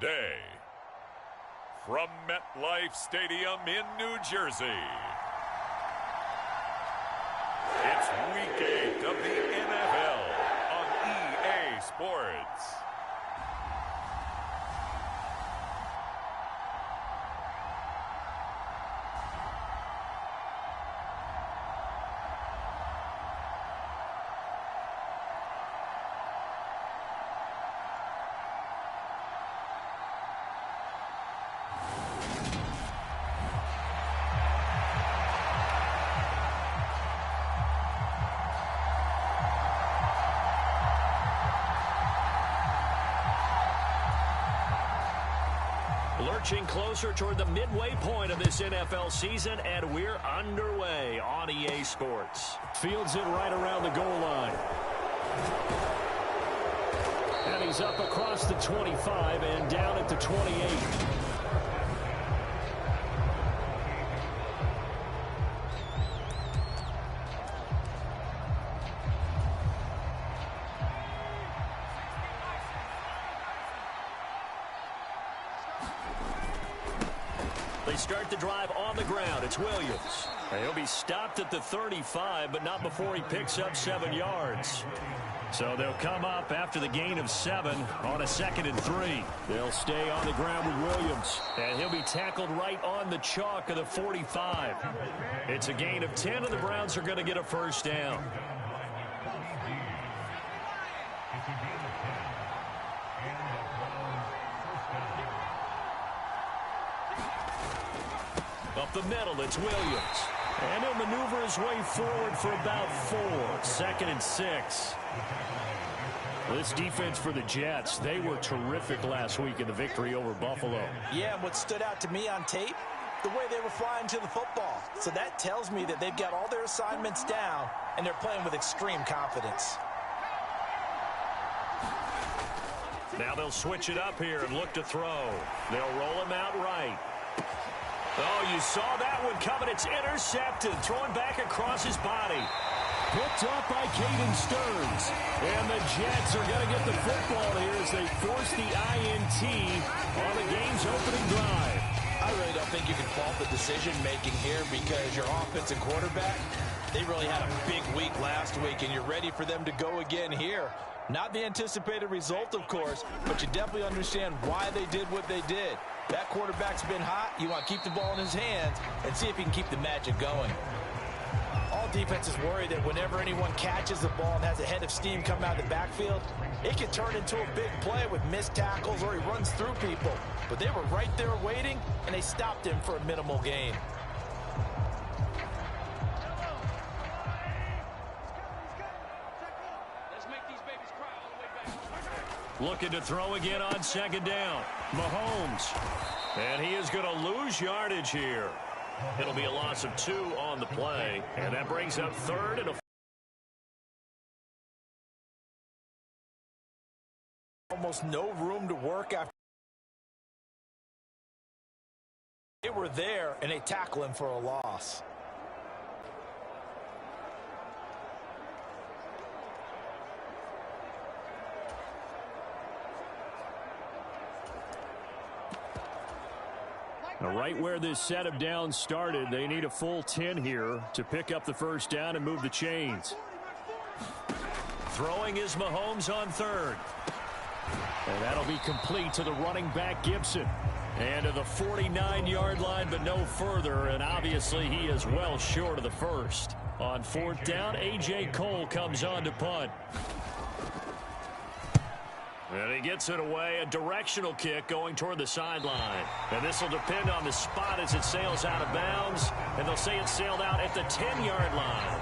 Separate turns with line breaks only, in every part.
Today, from MetLife Stadium in New Jersey, it's Week 8 of the NFL on EA Sports.
Lurching closer toward the midway point of this NFL season, and we're underway on EA Sports. Fields it right around the goal line. And he's up across the 25 and down at the 28. They start the drive on the ground. It's Williams. He'll be stopped at the 35, but not before he picks up 7 yards. So they'll come up after the gain of 7 on a 2nd and 3. They'll stay on the ground with Williams, and he'll be tackled right on the chalk of the 45. It's a gain of 10, and the Browns are going to get a first down. Up the middle, it's Williams. And he'll maneuver his way forward for about 4. 2nd and 6. This defense for the Jets, they were terrific last week in the victory over Buffalo.
Yeah, and what stood out to me on tape, the way they were flying to the football. So that tells me that they've got all their assignments down, and they're playing with extreme confidence.
Now they'll switch it up here and look to throw. They'll roll him out right. Oh, you saw that one coming. It's intercepted. Throwing back across his body. Picked up by Caden Stearns. And the Jets are going to get the football here as they force the INT on the game's opening drive.
I really don't think you can fault the decision-making here because your offensive quarterback, they really had a big week last week, and you're ready for them to go again here. Not the anticipated result, of course, but you definitely understand why they did what they did. That quarterback's been hot. You want to keep the ball in his hands and see if he can keep the magic going. All defenses worry that whenever anyone catches the ball and has a head of steam come out of the backfield, it can turn into a big play with missed tackles or he runs through people. But they were right there waiting, and they stopped him for a minimal gain.
Looking to throw again on 2nd down. Mahomes. And he is going to lose yardage here. It'll be a loss of 2 on the play. And that brings up 3rd and a...
Almost no room to work after. They were there, and they tackle him for a loss.
Now, right where this set of downs started, they need a full 10 here to pick up the first down and move the chains. Throwing is Mahomes on 3rd. And that'll be complete to the running back Gibson. And to the 49-yard line, but no further. And obviously he is well short of the first. On 4th down, A.J. Cole comes on to punt. And he gets it away, a directional kick going toward the sideline. And this will depend on the spot as it sails out of bounds. And they'll say it sailed out at the 10-yard line.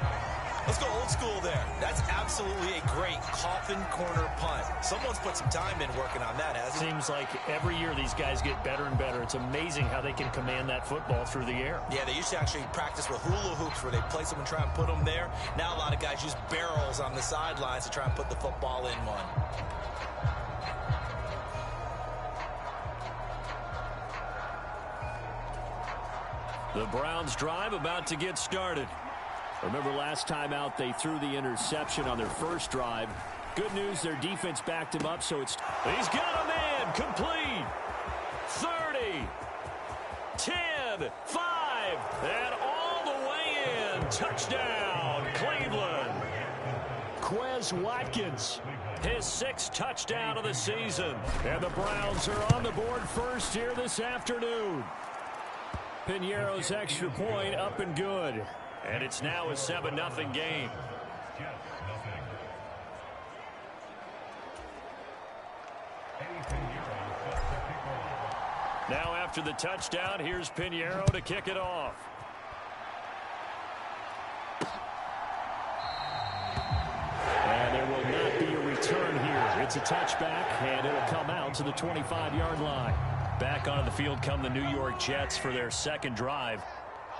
Let's go old school there. That's absolutely a great coffin corner punt. Someone's put some time in working on that, hasn't it?
Seems like every year these guys get better and better. It's amazing how they can command that football through the air.
Yeah, they used to actually practice with hula hoops where they place them and try and put them there. Now a lot of guys use barrels on the sidelines to try and put the football in one.
The Browns drive about to get started. Remember last time out they threw the interception on their first drive. Good news, their defense backed him up, so it's... He's got a man, complete. 30, 10, 5, and all the way in. Touchdown, Cleveland. Quez Watkins, his 6th touchdown of the season. And the Browns are on the board first here this afternoon. Piñeiro's extra point up and good. And it's now a 7-0 game. Now after the touchdown, here's Piñeiro to kick it off. And there will not be a return here. It's a touchback, and it'll come out to the 25-yard line. Back onto the field come the New York Jets for their 2nd drive.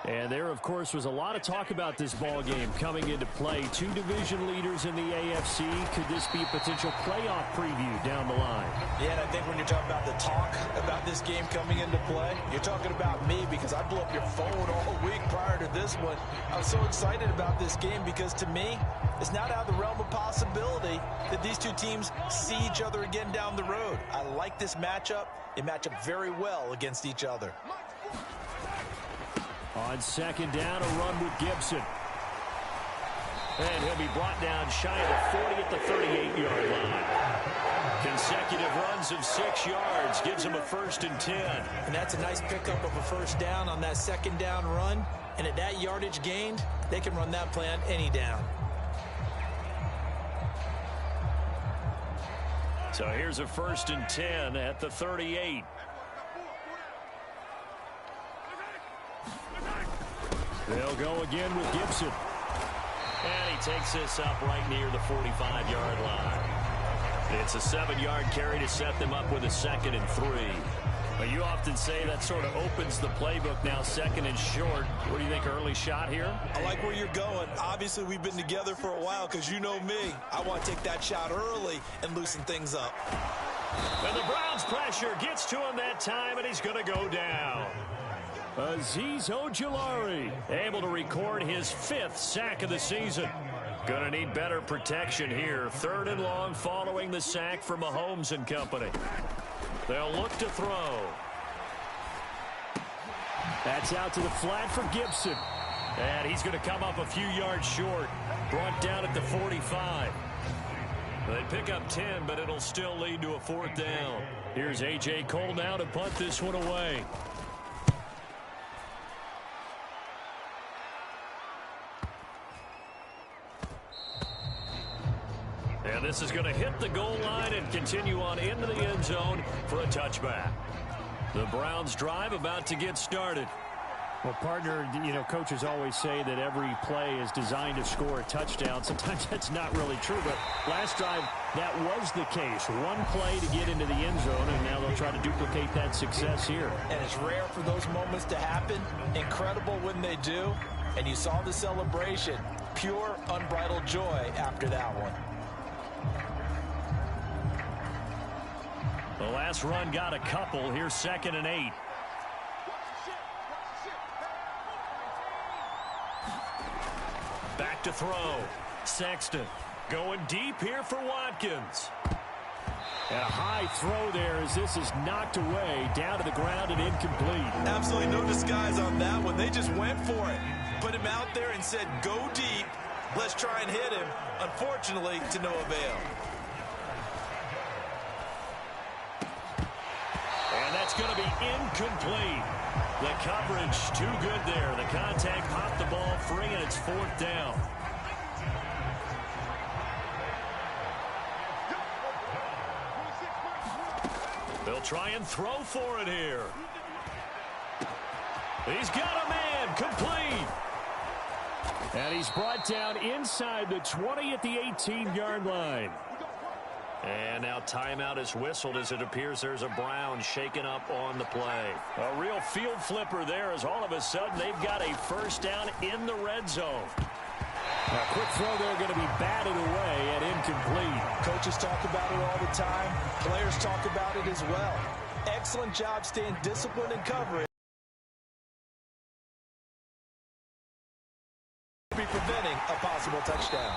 And there, of course, was a lot of talk about this ball game coming into play. 2 division leaders in the AFC. Could this be a potential playoff preview down the line?
Yeah, and I think when you're talking about the talk about this game coming into play, you're talking about me because I blew up your phone all week prior to this one. I was so excited about this game because, to me, it's not out of the realm of possibility that these 2 teams see each other again down the road. I like this matchup. They match up very well against each other.
On 2nd down, a run with Gibson. And he'll be brought down shy of the 40 at the 38-yard line. Consecutive runs of 6 yards gives him a 1st and 10.
And that's a nice pickup of a 1st down on that 2nd down run. And at that yardage gained, they can run that play on any down.
So here's a 1st and 10 at the 38. They'll go again with Gibson. And he takes this up right near the 45-yard line. It's a 7-yard carry to set them up with a 2nd and 3. But you often say that sort of opens the playbook now, 2nd and short. What do you think, early shot here?
I like where you're going. Obviously, we've been together for a while because you know me. I want to take that shot early and loosen things up.
And the Browns pressure gets to him that time, and he's going to go down. Azeez Ojulari able to record his 5th sack of the season. Going to need better protection here. 3rd and long following the sack from Mahomes and company. They'll look to throw. That's out to the flat for Gibson. And he's going to come up a few yards short. Brought down at the 45. They pick up 10, but it'll still lead to a 4th down. Here's A.J. Cole now to punt this one away. And this is going to hit the goal line and continue on into the end zone for a touchback. The Browns drive about to get started. Well, partner, you know, coaches always say that every play is designed to score a touchdown. Sometimes that's not really true, but last drive, that was the case. One play to get into the end zone, and now they'll try to duplicate that success here.
And it's rare for those moments to happen. Incredible when they do. And you saw the celebration. Pure, unbridled joy after that one.
The last run got a couple. Here's 2nd and 8. Back to throw. Sexton going deep here for Watkins. And a high throw there as this is knocked away down to the ground and incomplete.
Absolutely no disguise on that one. They just went for it. Put him out there and said, go deep. Let's try and hit him. Unfortunately, to no avail.
And that's going to be incomplete. The coverage too good there. The contact popped the ball free, and it's 4th down. They'll try and throw for it here. He's got a man, complete. And he's brought down inside the 20 at the 18-yard line. And now timeout is whistled as it appears there's a Brown shaken up on the play. A real field flipper there as all of a sudden they've got a 1st down in the red zone. A quick throw there going to be batted away and incomplete.
Coaches talk about it all the time. Players talk about it as well. Excellent job staying disciplined and coverage. Be preventing a possible touchdown.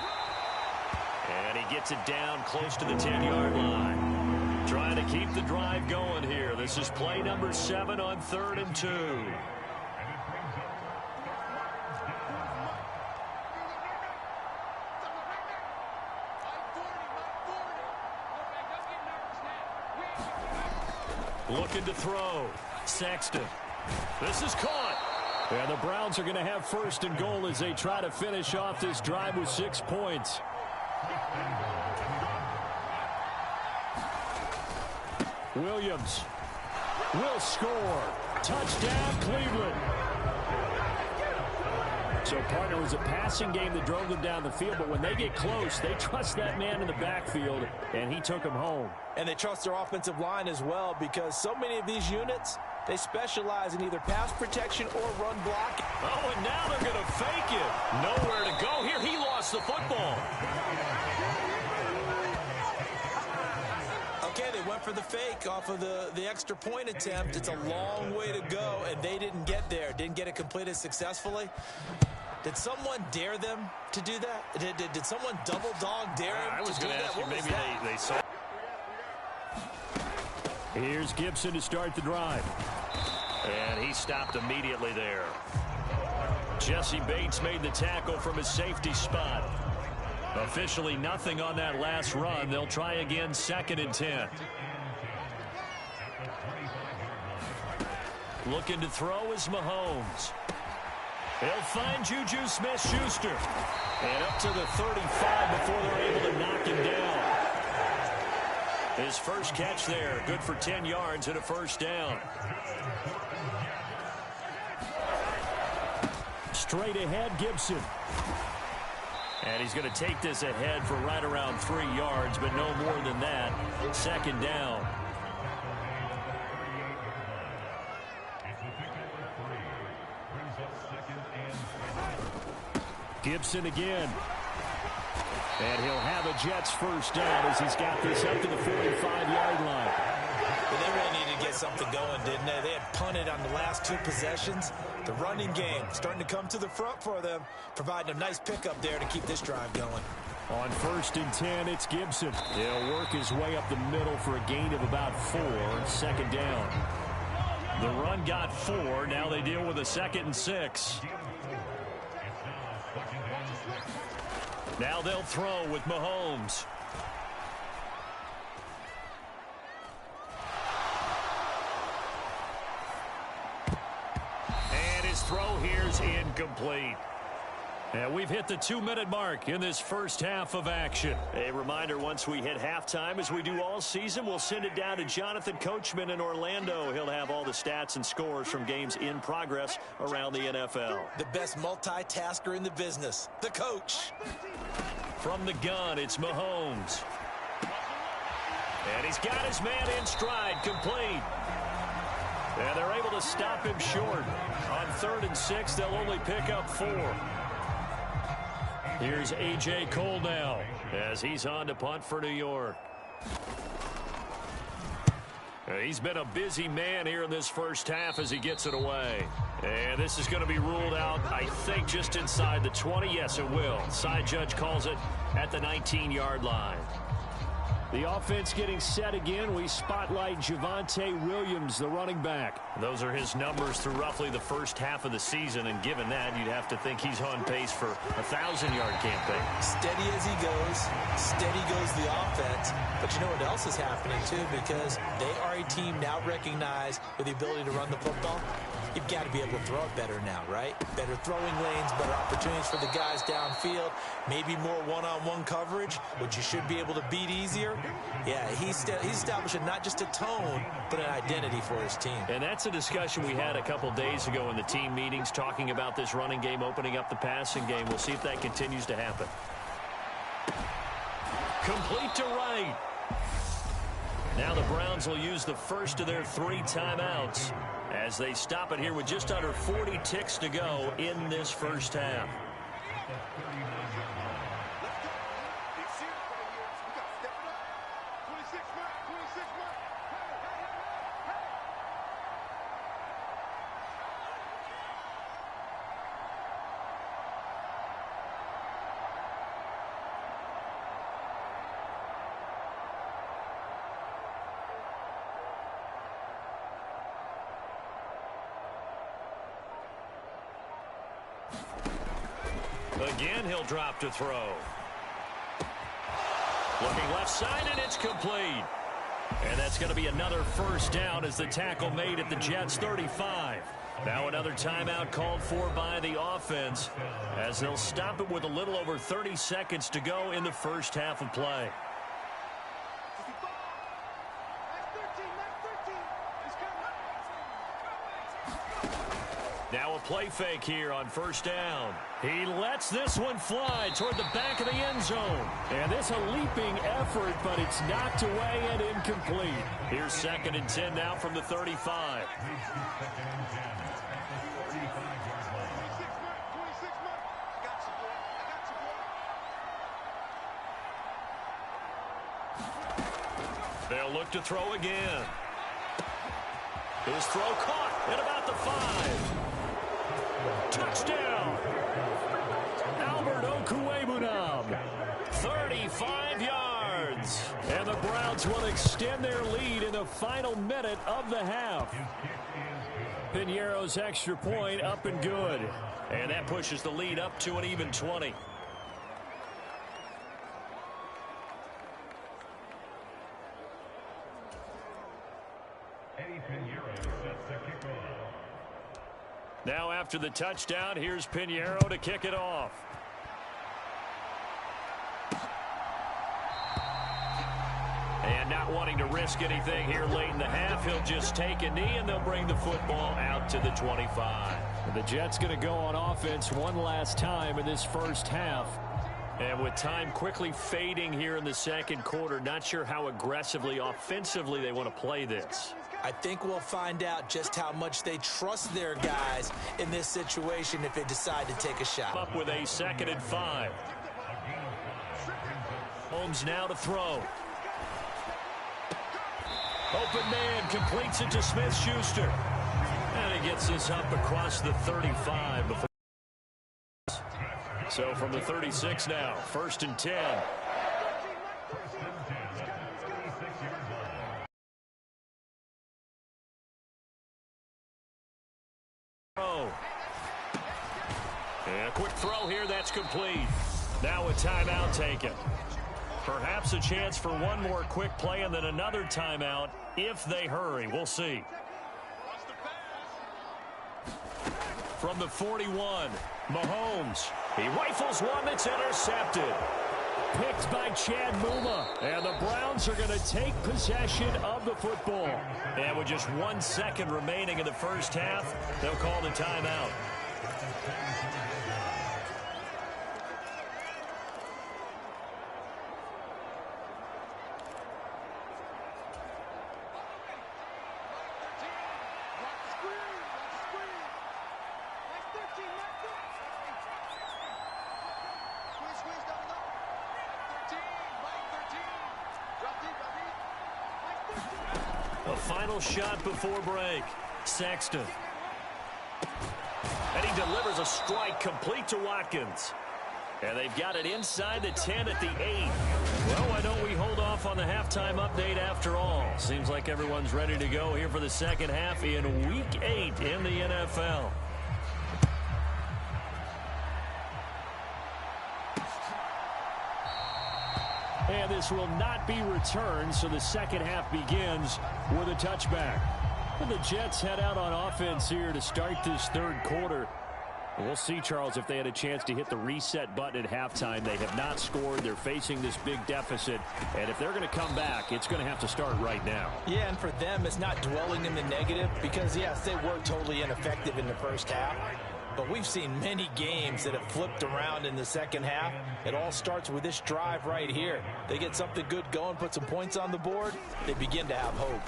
And he gets it down close to the 10-yard line. Trying to keep the drive going here. This is play number 7 on 3rd and 2. Looking to throw. Sexton. This is caught. And the Browns are going to have 1st and goal as they try to finish off this drive with 6 points. Williams will score. Touchdown, Cleveland. So, partner, it was a passing game that drove them down the field, but when they get close, they trust that man in the backfield, and he took them home.
And they trust their offensive line as well, because so many of these units, they specialize in either pass protection or run blocking.
Oh, and now they're going to fake it. Nowhere to go here. He lost the football.
Okay, they went for the fake off of the extra point attempt. It's a long way to go, and they didn't get there. Didn't get it completed successfully. Did someone dare them to do that? Did someone double dog dare them
I was
to do
going to
that?
ask you, maybe they saw. Here's Gibson to start the drive. And he stopped immediately there. Jesse Bates made the tackle from his safety spot. Officially nothing on that last run. They'll try again 2nd and 10. Looking to throw is Mahomes. He'll find Juju Smith-Schuster. And up to the 35 before they're able to knock him down. His first catch there, good for 10 yards and a 1st down. Straight ahead, Gibson. And he's going to take this ahead for right around 3 yards, but no more than that. 2nd down. Gibson again. And he'll have a Jets 1st down as he's got this up to the 45-yard line.
Well, they really needed to get something going, didn't they? They had punted on the last 2 possessions. The running game starting to come to the front for them, providing a nice pickup there to keep this drive going.
On 1st and 10, it's Gibson. He'll work his way up the middle for a gain of about 4. 2nd down. The run got 4. Now they deal with a 2nd and 6. Now they'll throw with Mahomes. And his throw here's incomplete. And we've hit the 2-minute mark in this first half of action. A reminder, once we hit halftime, as we do all season, we'll send it down to Jonathan Coachman in Orlando. He'll have all the stats and scores from games in progress around the NFL.
The best multitasker in the business, the coach.
From the gun, it's Mahomes. And he's got his man in stride, complete. And they're able to stop him short. On 3rd and 6, they'll only pick up 4. Here's A.J. Cole now as he's on to punt for New York. He's been a busy man here in this first half as he gets it away. And this is going to be ruled out, I think, just inside the 20. Yes, it will. Side judge calls it at the 19-yard line. The offense getting set again. We spotlight Javonte Williams, the running back. Those are his numbers through roughly the first half of the season, and given that, you'd have to think he's on pace for a 1,000-yard campaign.
Steady as he goes, steady goes the offense. But you know what else is happening, too, because they are a team now recognized with the ability to run the football. You've got to be able to throw it better now, right? Better throwing lanes, better opportunities for the guys downfield, maybe more one-on-one coverage, which you should be able to beat easier. Yeah, he's establishing not just a tone, but an identity for his team.
And that's a discussion we had a couple days ago in the team meetings, talking about this running game, opening up the passing game. We'll see if that continues to happen. Complete to right. Now the Browns will use the first of their 3 timeouts as they stop it here with just under 40 ticks to go in this first half. Again, he'll drop to throw. Looking left side, and it's complete. And that's going to be another first down as the tackle made at the Jets' 35. Now another timeout called for by the offense as they'll stop it with a little over 30 seconds to go in the first half of play. Now a play fake here on first down. He lets this one fly toward the back of the end zone. And this a leaping effort, but it's knocked away and incomplete. Here's 2nd and 10 now from the 35. They'll look to throw again. His throw caught at about the 5. Touchdown! Albert Okwuegbunam, 35 yards. And the Browns will extend their lead in the final minute of the half. Pinheiro's extra point up and good. And that pushes the lead up to an even 20. Now after the touchdown, here's Pinheiro to kick it off. And not wanting to risk anything here late in the half, he'll just take a knee and they'll bring the football out to the 25. The Jets going to go on offense one last time in this first half. And with time quickly fading here in the second quarter, not sure how aggressively, offensively they want to play this.
I think we'll find out just how much they trust their guys in this situation if they decide to take a shot.
Up with a 2nd and 5. Holmes now to throw. Open man completes it to Smith-Schuster. And he gets this up across the 35 before. So from the 36 now, 1st and 10. And a quick throw here, that's complete. Now a timeout taken. Perhaps a chance for one more quick play and then another timeout if they hurry. We'll see. From the 41, Mahomes. He rifles one that's intercepted. Picked by Chad Muma. And the Browns are going to take possession of the football. And with just 1 second remaining in the first half, they'll call the timeout. A final shot before break. Sexton. And he delivers a strike complete to Watkins. And they've got it inside the 10 at the 8. Well, why don't we hold off on the halftime update after all? Seems like everyone's ready to go here for the second half in Week 8 in the NFL. And this will not be returned, so the second half begins with a touchback. And the Jets head out on offense here to start this third quarter. And we'll see, Charles, if they had a chance to hit the reset button at halftime. They have not scored. They're facing this big deficit. And if they're going to come back, it's going to have to start right now.
Yeah, and for them, it's not dwelling in the negative because, yes, they were totally ineffective in the first half. But we've seen many games that have flipped around in the second half. It all starts with this drive right here. They get something good going, put some points on the board, they begin to have hope.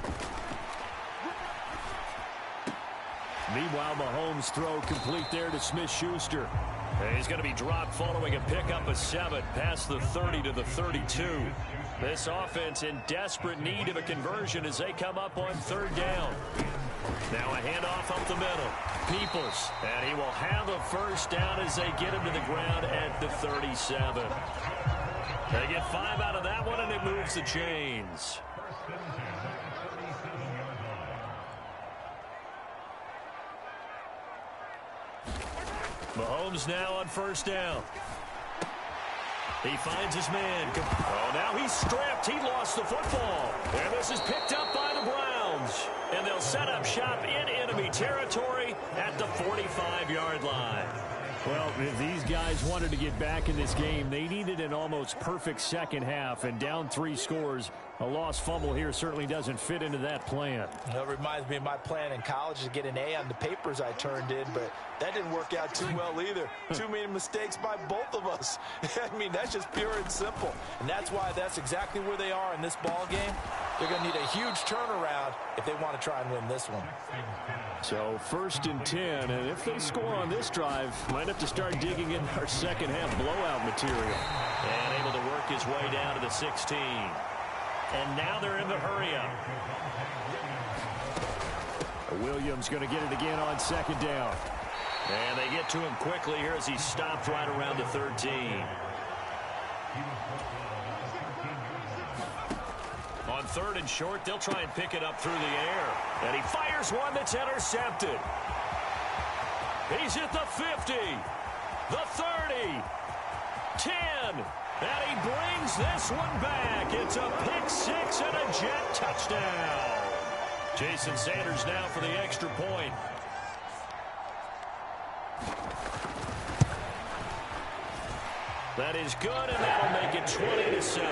Meanwhile, Mahomes' throw complete there to Smith-Schuster. And he's going to be dropped following a pickup of 7 past the 30 to the 32. This offense in desperate need of a conversion as they come up on 3rd down. Now a handoff up the middle. Peoples, and he will have a first down as they get him to the ground at the 37. They get 5 out of that one, and it moves the chains. Mahomes now on 1st down. He finds his man. Oh, now he's stripped. He lost the football. And this is picked up by the Browns. And they'll set up shop in enemy territory at the 45-yard line.
Well, if these guys wanted to get back in this game, they needed an almost perfect second half, and down 3 scores. A lost fumble here certainly doesn't fit into that plan.
It reminds me of my plan in college to get an A on the papers I turned in, but that didn't work out too well either. Too many mistakes by both of us. I mean, that's just pure and simple. And that's why that's exactly where they are in this ball game. They're going to need a huge turnaround if they want to try and win this one.
So 1st and 10, and if they score on this drive, might have to start digging in our second half blowout material.
And able to work his way down to the 16. And now they're in the hurry-up.
Williams going to get it again on 2nd down.
And they get to him quickly here as he's stopped right around the 13. On 3rd and short, they'll try and pick it up through the air. And he fires one that's intercepted. He's at the 50, the 30, 10. And he brings this one back. It's a pick 6 and a Jet touchdown. Jason Sanders now for the extra point. That is good, and that'll make it 20-7. A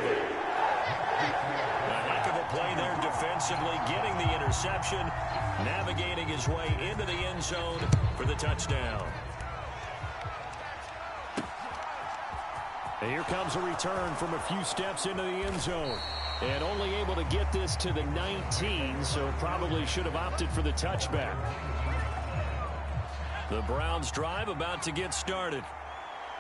heck of a play there defensively, getting the interception, navigating his way into the end zone for the touchdown.
And here comes a return from a few steps into the end zone. And only able to get this to the 19, so probably should have opted for the touchback.
The Browns drive about to get started.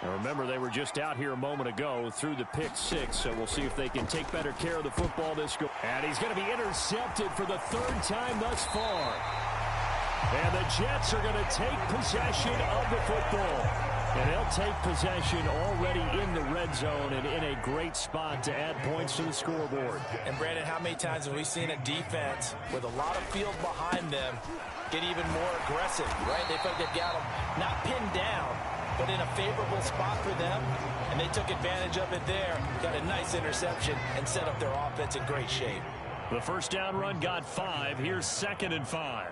Now remember, they were just out here a moment ago through the pick 6, so we'll see if they can take better care of the football this go. And he's going to be intercepted for the 3rd time thus far. And the Jets are going to take possession of the football. And they'll take possession already in the red zone and in a great spot to add points to the scoreboard.
And Brandon, how many times have we seen a defense with a lot of field behind them get even more aggressive, right? They felt they've got them not pinned down, but in a favorable spot for them, and they took advantage of it there, got a nice interception, and set up their offense in great shape.
The first down run got 5. Here's 2nd and 5.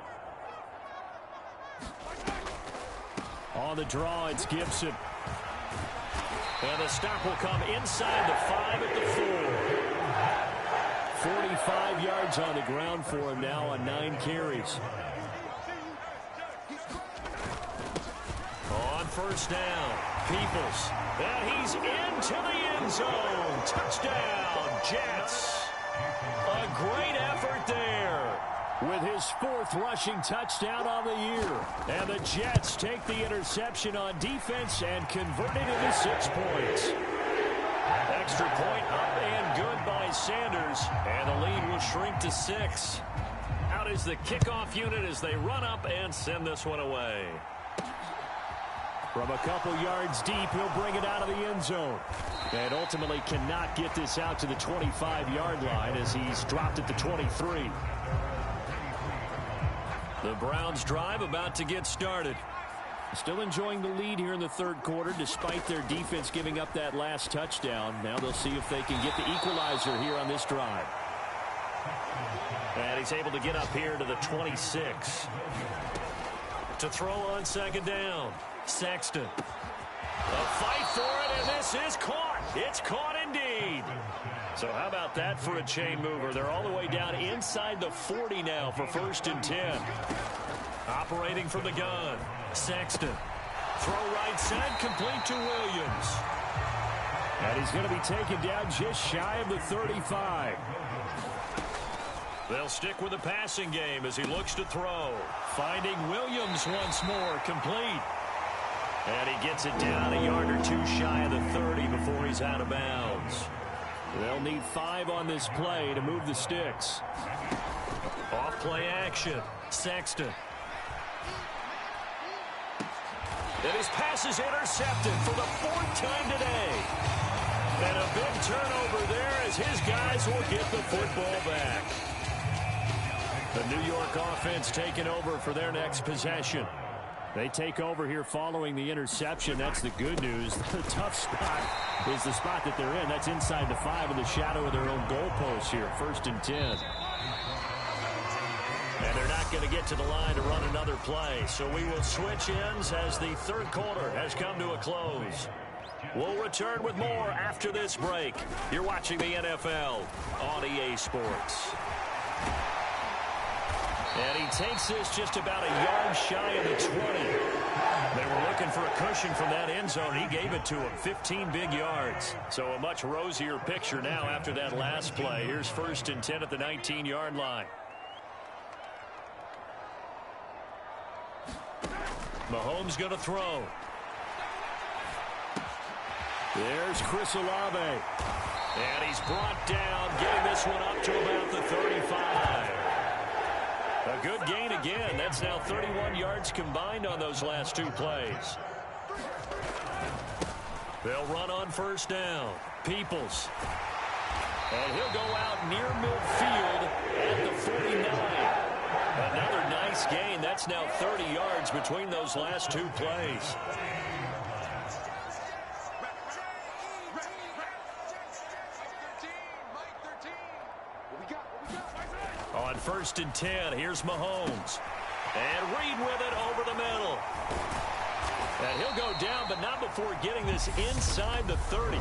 On the draw, it's Gibson.
And the stop will come inside the 5 at the 4.
45 yards on the ground for him now on 9 carries.
On 1st down, Peoples. And he's into the end zone. Touchdown, Jets. A great effort there.
With his 4th rushing touchdown on the year. And the Jets take the interception on defense and convert it into 6 points.
Extra point up and good by Sanders. And the lead will shrink to 6. Out is the kickoff unit as they run up and send this one away.
From a couple yards deep, he'll bring it out of the end zone. And ultimately cannot get this out to the 25-yard line as he's dropped at the 23.
The Browns drive about to get started.
Still enjoying the lead here in the 3rd quarter despite their defense giving up that last touchdown. Now they'll see if they can get the equalizer here on this drive.
And he's able to get up here to the 26. To throw on 2nd down. Sexton. A fight for it, and this is caught. It's caught indeed. So how about that for a chain mover? They're all the way down inside the 40 now for 1st and 10. Operating from the gun. Sexton. Throw right side, complete to Williams.
And he's going to be taken down just shy of the 35.
They'll stick with the passing game as he looks to throw. Finding Williams once more, complete. And he gets it down a yard or 2 shy of the 30 before he's out of bounds.
They'll need 5 on this play to move the sticks.
Off play action. Sexton. And his pass is intercepted for the 4th time today. And a big turnover there as his guys will get the football back. The New York offense taking over for their next possession.
They take over here following the interception. That's the good news. The tough spot is the spot that they're in. That's inside the 5 in the shadow of their own goalpost here. 1st and 10. And they're not going to get to the line to run another play. So we will switch ends as the 3rd quarter has come to a close. We'll return with more after this break. You're watching the NFL on EA Sports. And he takes this just about a yard shy of the 20. They were looking for a cushion from that end zone. He gave it to him, 15 big yards. So a much rosier picture now after that last play. Here's 1st and 10 at the 19-yard line. Mahomes going to throw. There's Chris Olave. And he's brought down, getting this one up to about the 35. A good gain again. That's now 31 yards combined on those last 2 plays. They'll run on 1st down. Peoples. And he'll go out near midfield at the 49. Another nice gain. That's now 30 yards between those last 2 plays. On 1st and 10, here's Mahomes. And Reed with it over the middle. And he'll go down, but not before getting this inside the 30.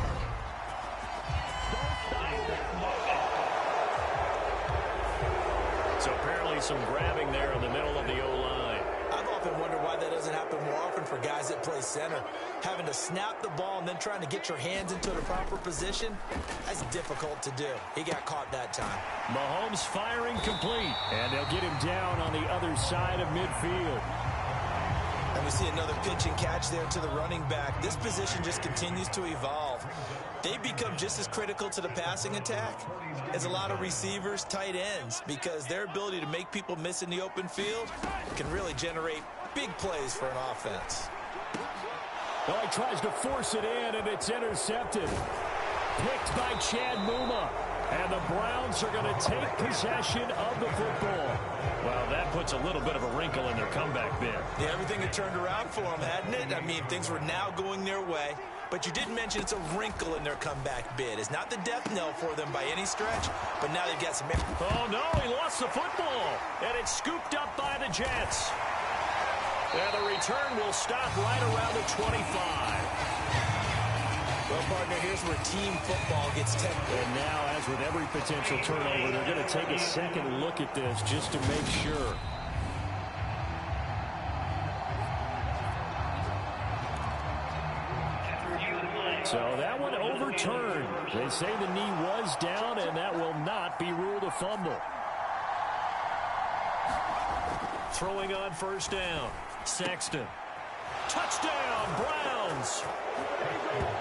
So apparently some grabbing there in the middle of the O-line.
I've often wondered why that doesn't happen more often for guys that play center. Having to snap the ball and then trying to get your hands into the proper position, that's difficult to do. He got caught that time.
Mahomes firing complete. And they'll get him down on the other side of midfield.
And we see another pitch and catch there to the running back. This position just continues to evolve. They become just as critical to the passing attack as a lot of receivers, tight ends, because their ability to make people miss in the open field can really generate big plays for an offense.
Well, he tries to force it in, and it's intercepted. Picked by Chad Muma. And the Browns are going to take possession of the football.
Well, that puts a little bit of a wrinkle in their comeback bid.
Yeah, everything had turned around for them, hadn't it? I mean, things were now going their way. But you didn't mention it's a wrinkle in their comeback bid. It's not the death knell for them by any stretch, but now they've got some...
Oh, no, he lost the football. And it's scooped up by the Jets. And the return will stop right around the 25.
Well, partner, here's where team football gets tested.
And now, as with every potential turnover, they're going to take a second look at this just to make sure. So that one overturned. They say the knee was down, and that will not be ruled a fumble.
Throwing on 1st down. Sexton. Touchdown, Browns.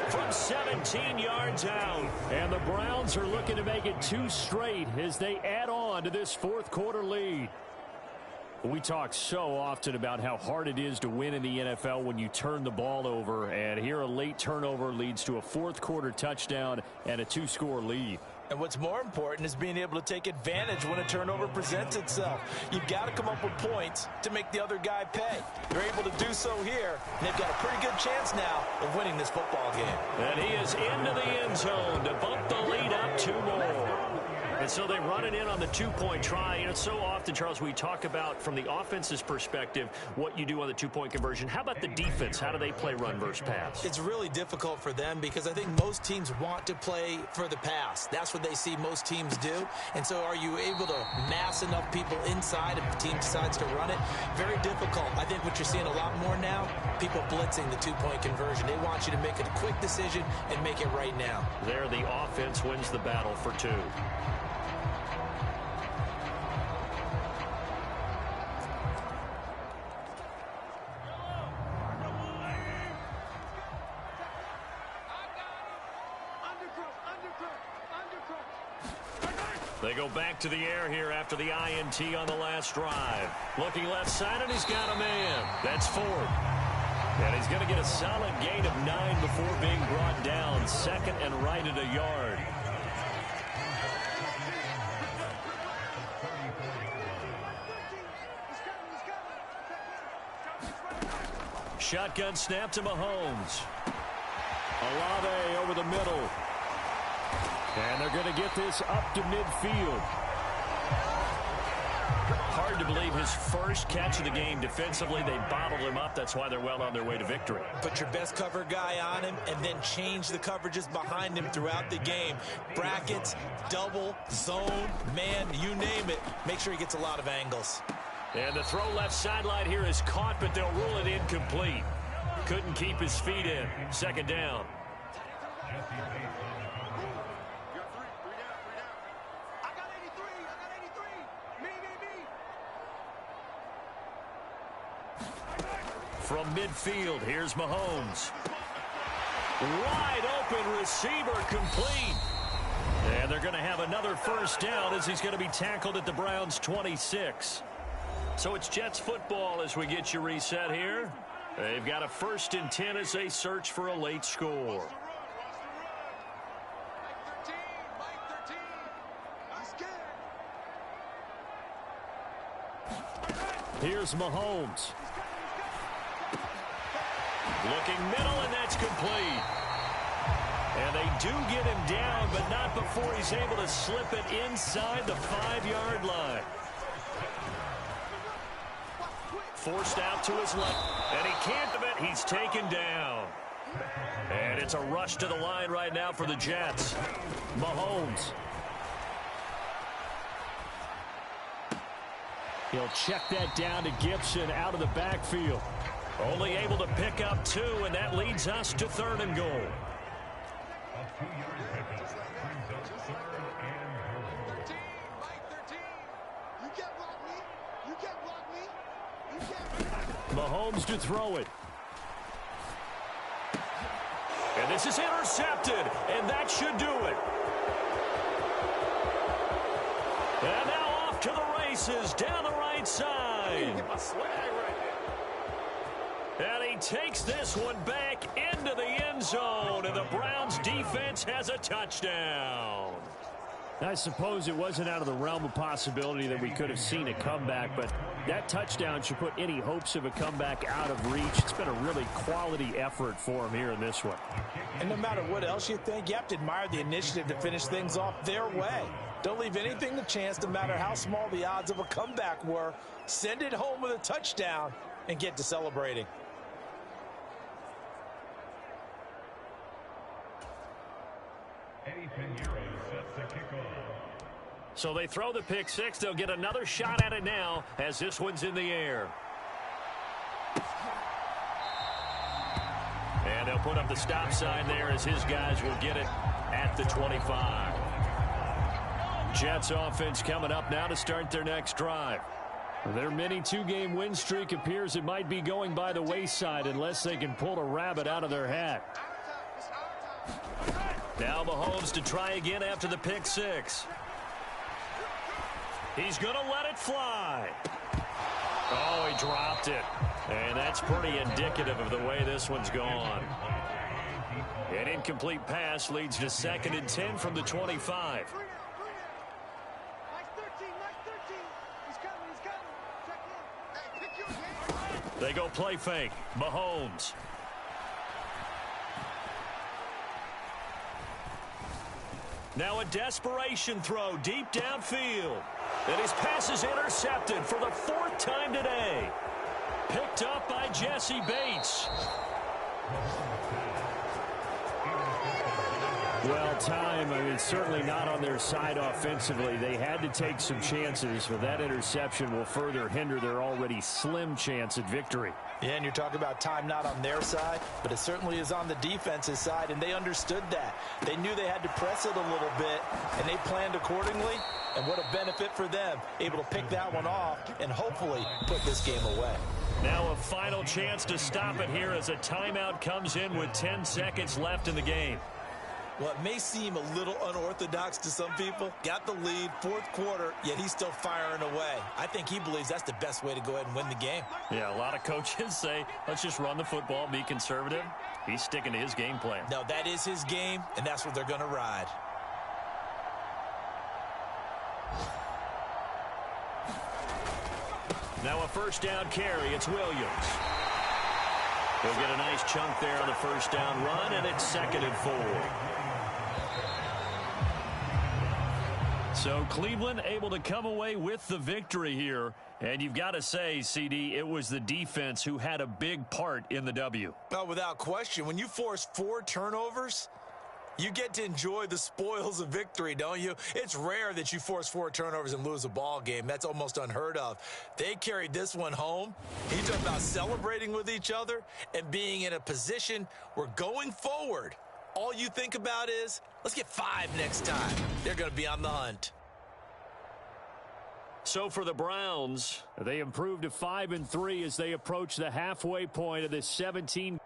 From 17 yards out.
And the Browns are looking to make it 2 straight as they add on to this 4th quarter lead. We talk so often about how hard it is to win in the NFL when you turn the ball over. And here a late turnover leads to a 4th quarter touchdown and a 2-score lead.
And what's more important is being able to take advantage when a turnover presents itself. You've got to come up with points to make the other guy pay. They're able to do so here, and they've got a pretty good chance now of winning this football game.
And he is into the end zone to bump the lead up 2 more. And so they run it in on the 2-point try. You know, so often, Charles, we talk about from the offense's perspective what you do on the 2-point conversion. How about the defense? How do they play run versus pass?
It's really difficult for them because I think most teams want to play for the pass. That's what they see most teams do. And so are you able to mass enough people inside if the team decides to run it? Very difficult. I think what you're seeing a lot more now, people blitzing the 2-point conversion. They want you to make a quick decision and make it right now.
There, the offense wins the battle for 2. They go back to the air here after the INT on the last drive. Looking left side, and he's got a man. That's Ford. And he's going to get a solid gain of 9 before being brought down. 2nd and right at a yard. shotgun snap to Mahomes.
Olave over the middle. And they're going to get this up to midfield.
Hard to believe his first catch of the game defensively. They bottled him up. That's why they're well on their way to victory.
Put your best cover guy on him and then change the coverages behind him throughout the game. Brackets, double, zone, man, you name it. Make sure he gets a lot of angles.
And the throw left sideline here is caught, but they'll rule it incomplete. Couldn't keep his feet in. Second down. From midfield, here's Mahomes. Wide open receiver, complete. And they're going to have another first down as he's going to be tackled at the Browns' 26. So it's Jets football as we get you reset here. They've got a 1st and 10 as they search for a late score.
Here's Mahomes.
Looking middle, and that's complete. And they do get him down, but not before he's able to slip it inside the 5-yard line. Forced out to his left, and he can't have it. He's taken down. And it's a rush to the line right now for the Jets.
Mahomes. He'll check that down to Gibson out of the backfield.
Only able to pick up 2, and that leads us to 3rd and goal.
Mahomes to throw it.
And this is intercepted, and that should do it. And now off to the races down the right side.
Get my swag right there.
And he takes this one back into the end zone, and the Browns defense has a touchdown.
I suppose it wasn't out of the realm of possibility that we could have seen a comeback, but that touchdown should put any hopes of a comeback out of reach. It's been a really quality effort for him here in this one.
And no matter what else you think, you have to admire the initiative to finish things off their way. Don't leave anything to chance, no matter how small the odds of a comeback were. Send it home with a touchdown and get to celebrating.
So they throw the pick 6. They'll get another shot at it now as this one's in the air. And they'll put up the stop sign there as his guys will get it at the 25. Jets offense coming up now to start their next drive. Their mini 2-game win streak appears it might be going by the wayside unless they can pull a rabbit out of their hat. Now Mahomes to try again after the pick 6. He's going to let it fly. Oh, he dropped it. And that's pretty indicative of the way this one's gone. An incomplete pass leads to 2nd and 10 from the 25. They go play fake. Mahomes. Now a desperation throw deep downfield. And his pass is intercepted for the 4th time today. Picked up by Jesse Bates.
Well, time, certainly not on their side offensively. They had to take some chances, but that interception will further hinder their already slim chance at victory.
Yeah, and you're talking about time not on their side, but it certainly is on the defense's side, and they understood that. They knew they had to press it a little bit, and they planned accordingly, and what a benefit for them, able to pick that one off and hopefully put this game away.
Now a final chance to stop it here as a timeout comes in with 10 seconds left in the game.
Well, it may seem a little unorthodox to some people. Got the lead, 4th quarter, yet he's still firing away. I think he believes that's the best way to go ahead and win the game.
Yeah, a lot of coaches say, let's just run the football, be conservative. He's sticking to his game plan.
No, that is his game, and that's what they're going to ride.
Now a 1st down carry. It's Williams. He'll get a nice chunk there on the first down run, and it's 2nd and 4. So Cleveland able to come away with the victory here. And you've got to say, CD, it was the defense who had a big part in the W.
Oh, without question. When you force 4 turnovers, you get to enjoy the spoils of victory, don't you? It's rare that you force 4 turnovers and lose a ball game. That's almost unheard of. They carried this one home. You talk about celebrating with each other and being in a position where going forward, all you think about is, let's get 5 next time. They're going to be on the hunt.
So for the Browns,
they improved to 5-3 as they approach the halfway point of this 17.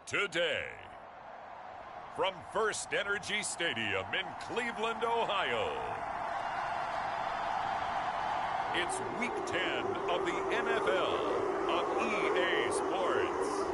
today. From First Energy Stadium in Cleveland, Ohio, it's Week 10 of the NFL on EA Sports.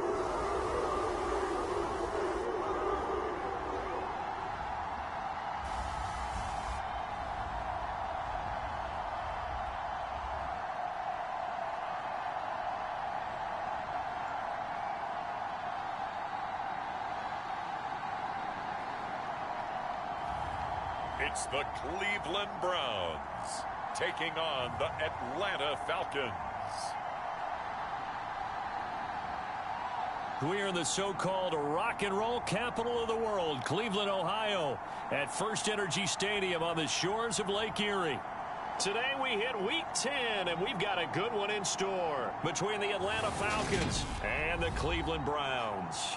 It's the Cleveland Browns taking on the Atlanta Falcons.
We're in the so-called rock and roll capital of the world, Cleveland, Ohio, at First Energy Stadium on the shores of Lake Erie. Today we hit Week 10, and we've got a good one in store between the Atlanta Falcons and the Cleveland Browns.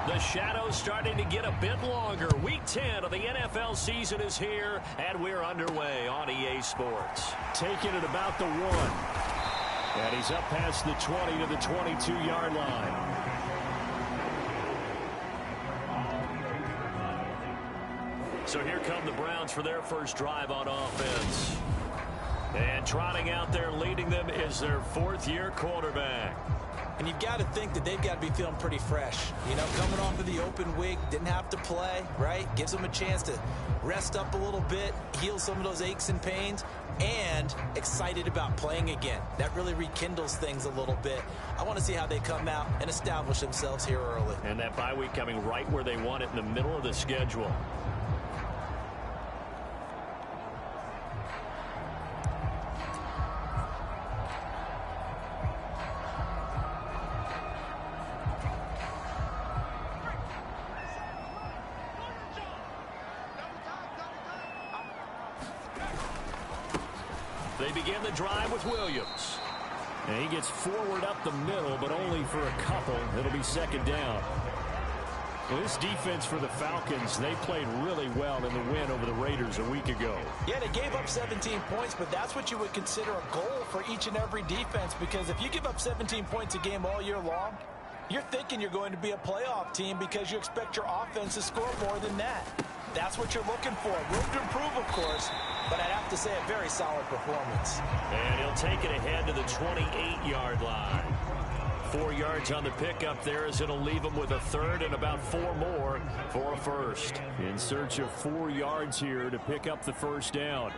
The shadow's starting to get a bit longer. Week 10 of the NFL season is here, and we're underway on EA Sports.
Taking it about the 1. And he's up past the 20 to the 22-yard line.
So here come the Browns for their first drive on offense. And trotting out there leading them is their 4th-year quarterback.
And you've got to think that they've got to be feeling pretty fresh. You know, coming off of the open week, didn't have to play, right? Gives them a chance to rest up a little bit, heal some of those aches and pains, and excited about playing again. That really rekindles things a little bit. I want to see how they come out and establish themselves here early.
And that bye week coming right where they want it, in the middle of the schedule. They begin the drive with Williams.
And he gets forward up the middle, but only for a couple. It'll be 2nd down. Well, this defense for the Falcons, they played really well in the win over the Raiders a week ago.
Yeah, they gave up 17 points, but that's what you would consider a goal for each and every defense, because if you give up 17 points a game all year long, you're thinking you're going to be a playoff team because you expect your offense to score more than that. That's what you're looking for. Room to improve, of course, but I'd have to say a very solid performance.
And he'll take it ahead to the 28-yard line. 4 yards on the pickup there, as it'll leave him with a 3rd and about 4 more for a 1st.
In search of 4 yards here to pick up the 1st down.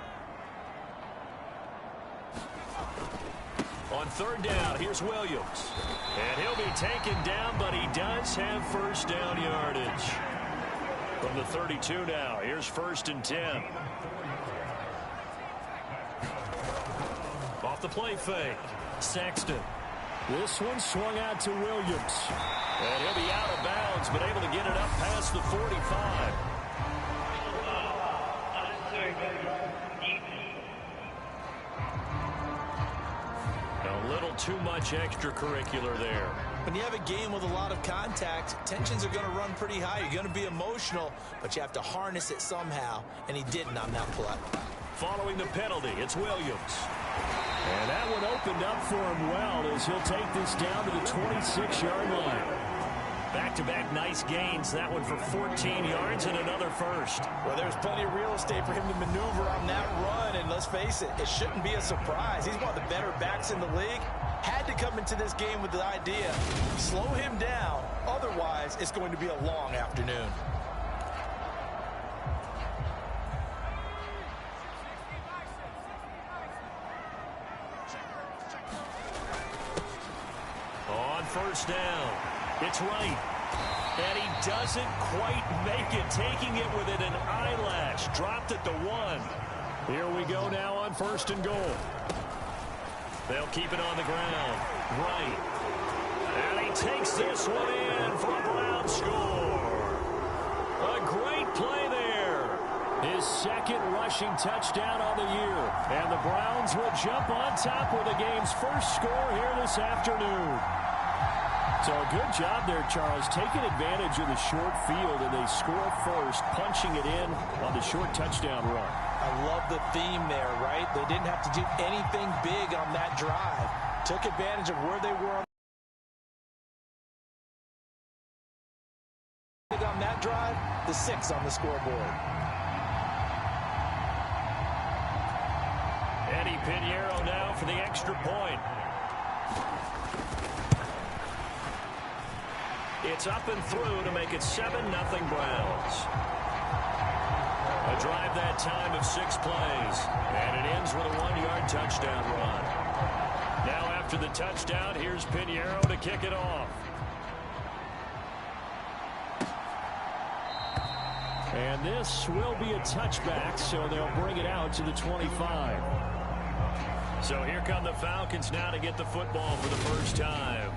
On 3rd down, here's Williams. And he'll be taken down, but he does have 1st down yardage. From the 32 now, here's 1st and 10. Off the play fake, Sexton.
This one swung out to Williams.
And he'll be out of bounds, but able to get it up past the 45. A little too much extracurricular there.
When you have a game with a lot of contact, tensions are going to run pretty high. You're going to be emotional, but you have to harness it somehow, and he didn't on that play.
Following the penalty, it's Williams.
And that one opened up for him well, as he'll take this down to the 26-yard line.
Back-to-back nice gains. That one for 14 yards and another 1st.
Well, there's plenty of real estate for him to maneuver on that run, and let's face it, it shouldn't be a surprise. He's one of the better backs in the league. Had to come into this game with the idea, slow him down, otherwise it's going to be a long afternoon.
On 1st down, it's right. And he doesn't quite make it, taking it within an eyelash. Dropped at the 1.
Here we go now on 1st and goal.
They'll keep it on the ground. Right. And he takes this one in for a Brown score. A great play there.
His second rushing touchdown on the year. And the Browns will jump on top with the game's first score here this afternoon. So a good job there, Charles, taking advantage of the short field, and they score first, punching it in on the short touchdown run.
I love the theme there, right? They didn't have to do anything big on that drive. Took advantage of where they were on that drive, the 6 on the scoreboard.
Eddie Pinheiro now for the extra point. It's up and through to make it 7-0 Browns. A drive that time of 6 plays. And it ends with a 1-yard touchdown run. Now after the touchdown, here's Pinheiro to kick it off.
And this will be a touchback, so they'll bring it out to the 25.
So here come the Falcons now to get the football for the first time.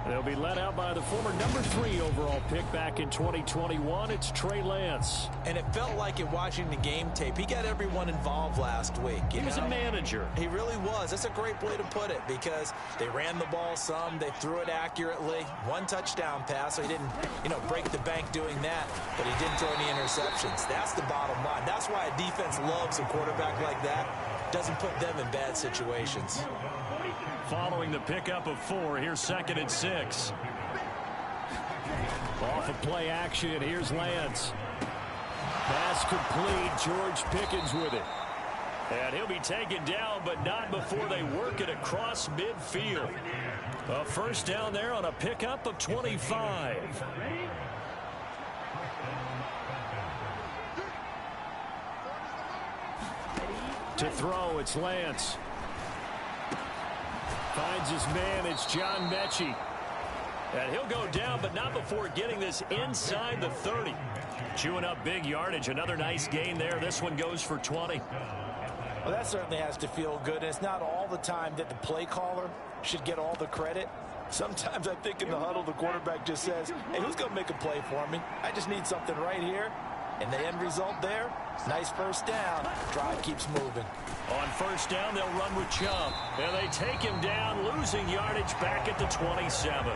They'll be led out by the former number 3 overall pick back in 2021. It's Trey Lance.
And it felt like in watching the game tape, he got everyone involved last week.
He was a manager.
He really was. That's a great way to put it, because they ran the ball some, they threw it accurately. 1 touchdown pass, so he didn't, break the bank doing that, but he didn't throw any interceptions. That's the bottom line. That's why a defense loves a quarterback like that. Doesn't put them in bad situations.
Following the pickup of 4, here's 2nd and 6.
Off of play action, here's Lance. Pass complete, George Pickens with it.
And he'll be taken down, but not before they work it across midfield. A first down there on a pickup of 25.
To throw, it's Lance. Finds his man, it's John Mechie.
And he'll go down, but not before getting this inside the 30. Chewing up big yardage. Another nice gain there. This one goes for 20.
Well, that certainly has to feel good. And it's not all the time that the play caller should get all the credit. Sometimes I think in the huddle, the quarterback just says, hey, who's going to make a play for me? I just need something right here. And the end result there, nice first down. Drive keeps moving.
On first down, they'll run with Chubb. And they take him down, losing yardage back at the 27.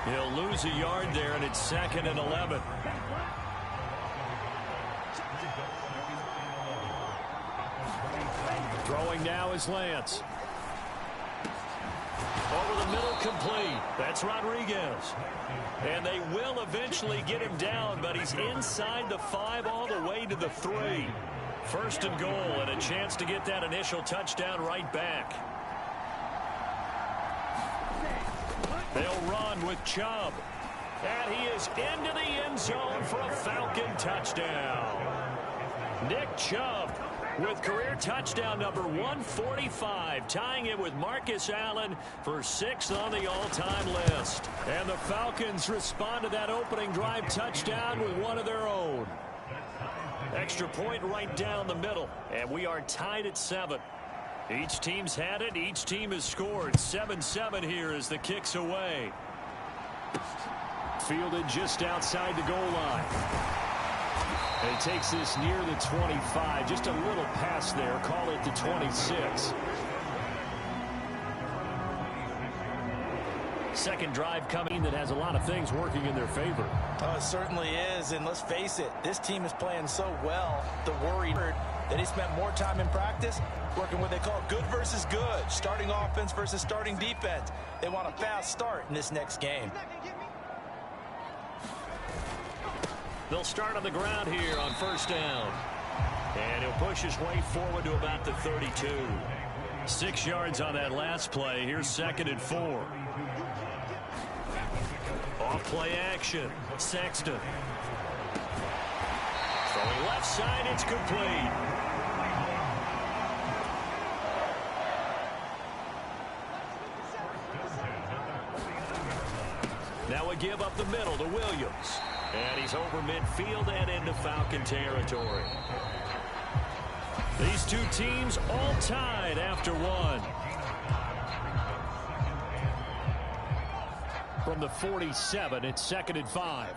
He'll lose a yard there, and it's 2nd and 11.
Throwing now is Lance.
Over the middle, complete. That's Rodriguez. And they will eventually get him down, but he's inside the 5 all the way to the 3. First and goal, and a chance to get that initial touchdown right back. They'll run with Chubb. And he is into the end zone for a Falcon touchdown. Nick Chubb with career touchdown number 145, tying it with Marcus Allen for 6th on the all-time list. And the Falcons respond to that opening drive touchdown with one of their own. Extra point right down the middle, and we are tied at 7. Each team's had it. Each team has scored. 7-7 here as the kick's away.
Fielded just outside the goal line. And he takes this near the 25. Just a little pass there. Call it the 26.
Second drive coming that has a lot of things working in their favor.
Oh, it certainly is. And let's face it, this team is playing so well. The worry that he spent more time in practice working what they call good versus good. Starting offense versus starting defense. They want a fast start in this next game.
They'll start on the ground here on first down. And he'll push his way forward to about the 32. 6 yards on that last play. Here's 2nd and 4. Off play action. Sexton. Throwing left side, it's complete. Now a give up the middle to Williams. And he's over midfield and into Falcon territory. These two teams all tied after one.
From the 47, it's 2nd and 5.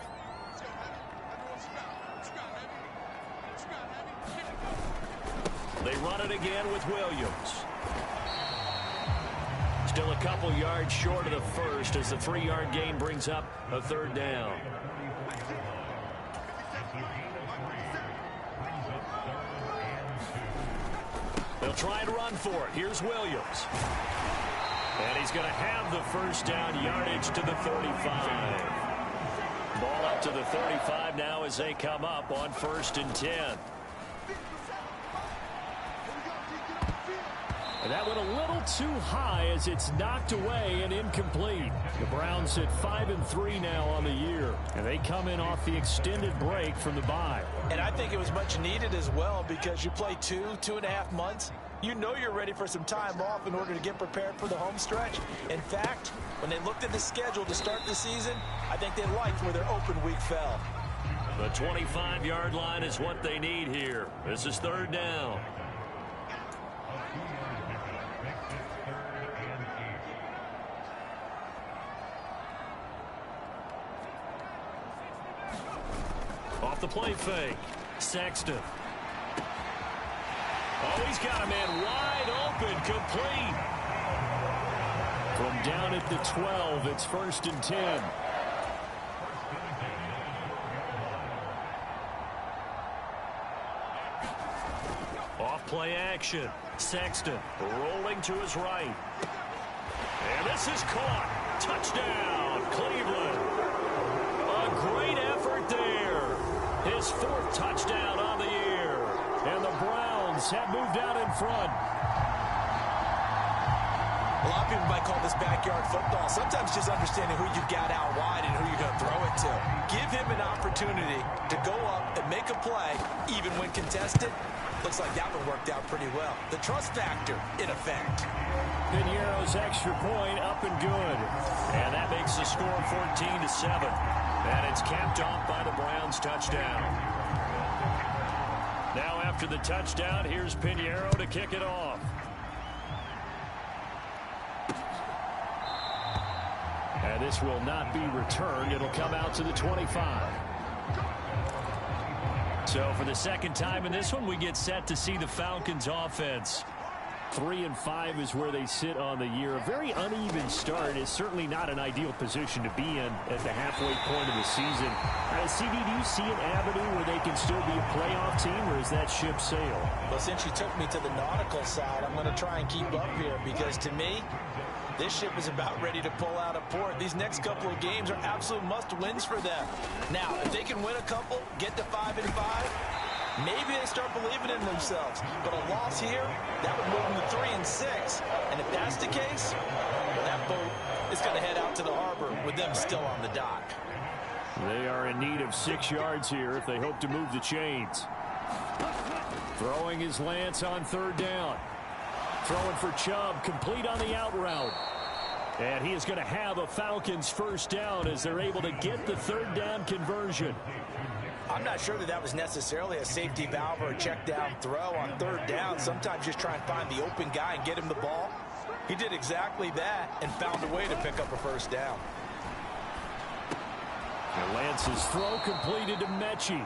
They run it again with Williams. Still a couple yards short of the first as the 3-yard gain brings up a third down. They'll try and run for it. Here's Williams. And he's going to have the first down, yardage to the 35. Ball up to the 35 now as they come up on 1st and 10. And that went a little too high as it's knocked away and incomplete. The Browns sit 5-3 now on the year, and they come in off the extended break from the bye.
And I think it was much needed as well because you play 2.5 months. You know you're ready for some time off in order to get prepared for the home stretch. In fact, when they looked at the schedule to start the season, I think they liked where their open week fell.
The 25-yard line is what they need here. This is 3rd down. Off the play fake. Sexton. Oh, he's got a man wide open, complete. From down at the 12, it's 1st and 10. Off play action. Sexton rolling to his right. And this is caught. Touchdown, Cleveland. A great effort there. His 4th touchdown on the year. And the Browns have moved out in front.
A lot of people might call this backyard football. Sometimes just understanding who you've got out wide and who you're going to throw it to. Give him an opportunity to go up and make a play, even when contested. Looks like that one worked out pretty well. The trust factor in effect.
Piñeiro's extra point up and good. And that makes the score 14-7. And it's capped off by the Browns touchdown. Now after the touchdown, here's Piñeiro to kick it off. And this will not be returned. It'll come out to the 25. So for the second time in this one, we get set to see the Falcons offense. 3-5 is where they sit on the year. A very uneven start is certainly not an ideal position to be in at the halfway point of the season. CD, do you see an avenue where they can still be a playoff team, or is that ship sailed?
Well, since you took me to the nautical side, I'm going to try and keep up here because to me, this ship is about ready to pull out of port. These next couple of games are absolute must-wins for them. Now, if they can win a couple, get to 5-5, maybe they start believing in themselves. But a loss here, that would move them to 3-6. And if that's the case, well, that boat is going to head out to the harbor with them still on the dock.
They are in need of 6 yards here if they hope to move the chains. Throwing is Lance on 3rd down. Throwing for Chubb, complete on the out route. And he is going to have a Falcons 1st down as they're able to get the 3rd down conversion.
I'm not sure that was necessarily a safety valve or a check down throw on 3rd down. Sometimes just try and find the open guy and get him the ball. He did exactly that and found a way to pick up a 1st down.
And Lance's throw completed to Mechie.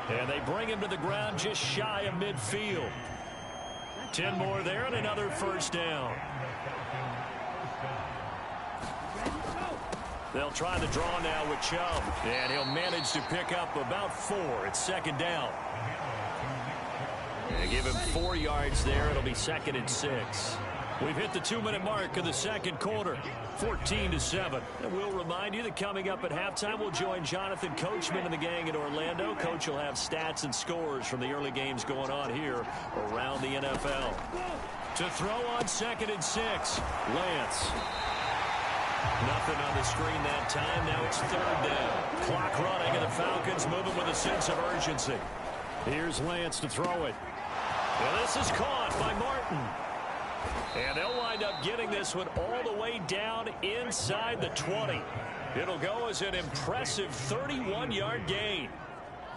And they bring him to the ground just shy of midfield. 10 more there and another 1st down. They'll try the draw now with Chubb. And he'll manage to pick up about 4. It's 2nd down. And give him 4 yards there. It'll be 2nd and 6. We've hit the 2-minute mark of the 2nd quarter. 14-7. And we'll remind you that coming up at halftime, we'll join Jonathan Coachman and the gang in Orlando. Coach will have stats and scores from the early games going on here around the NFL. To throw on 2nd and 6. Lance. Nothing on the screen that time. Now it's 3rd down. Clock running, and the Falcons moving with a sense of urgency. Here's Lance to throw it. Well, this is caught by Martin. And they'll wind up getting this one all the way down inside the 20. It'll go as an impressive 31-yard gain.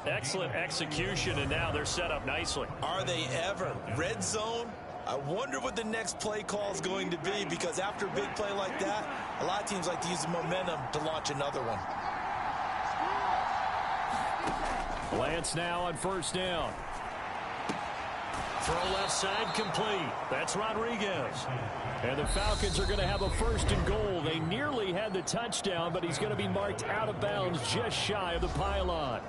Excellent execution, and now they're set up nicely.
Are they ever? Red zone? I wonder what the next play call is going to be, because after a big play like that, a lot of teams like to use the momentum to launch another one.
Lance now on 1st down. Throw left side complete. That's Rodriguez.
And the Falcons are going to have a 1st and goal. They nearly had the touchdown, but he's going to be marked out of bounds just shy of the pylon.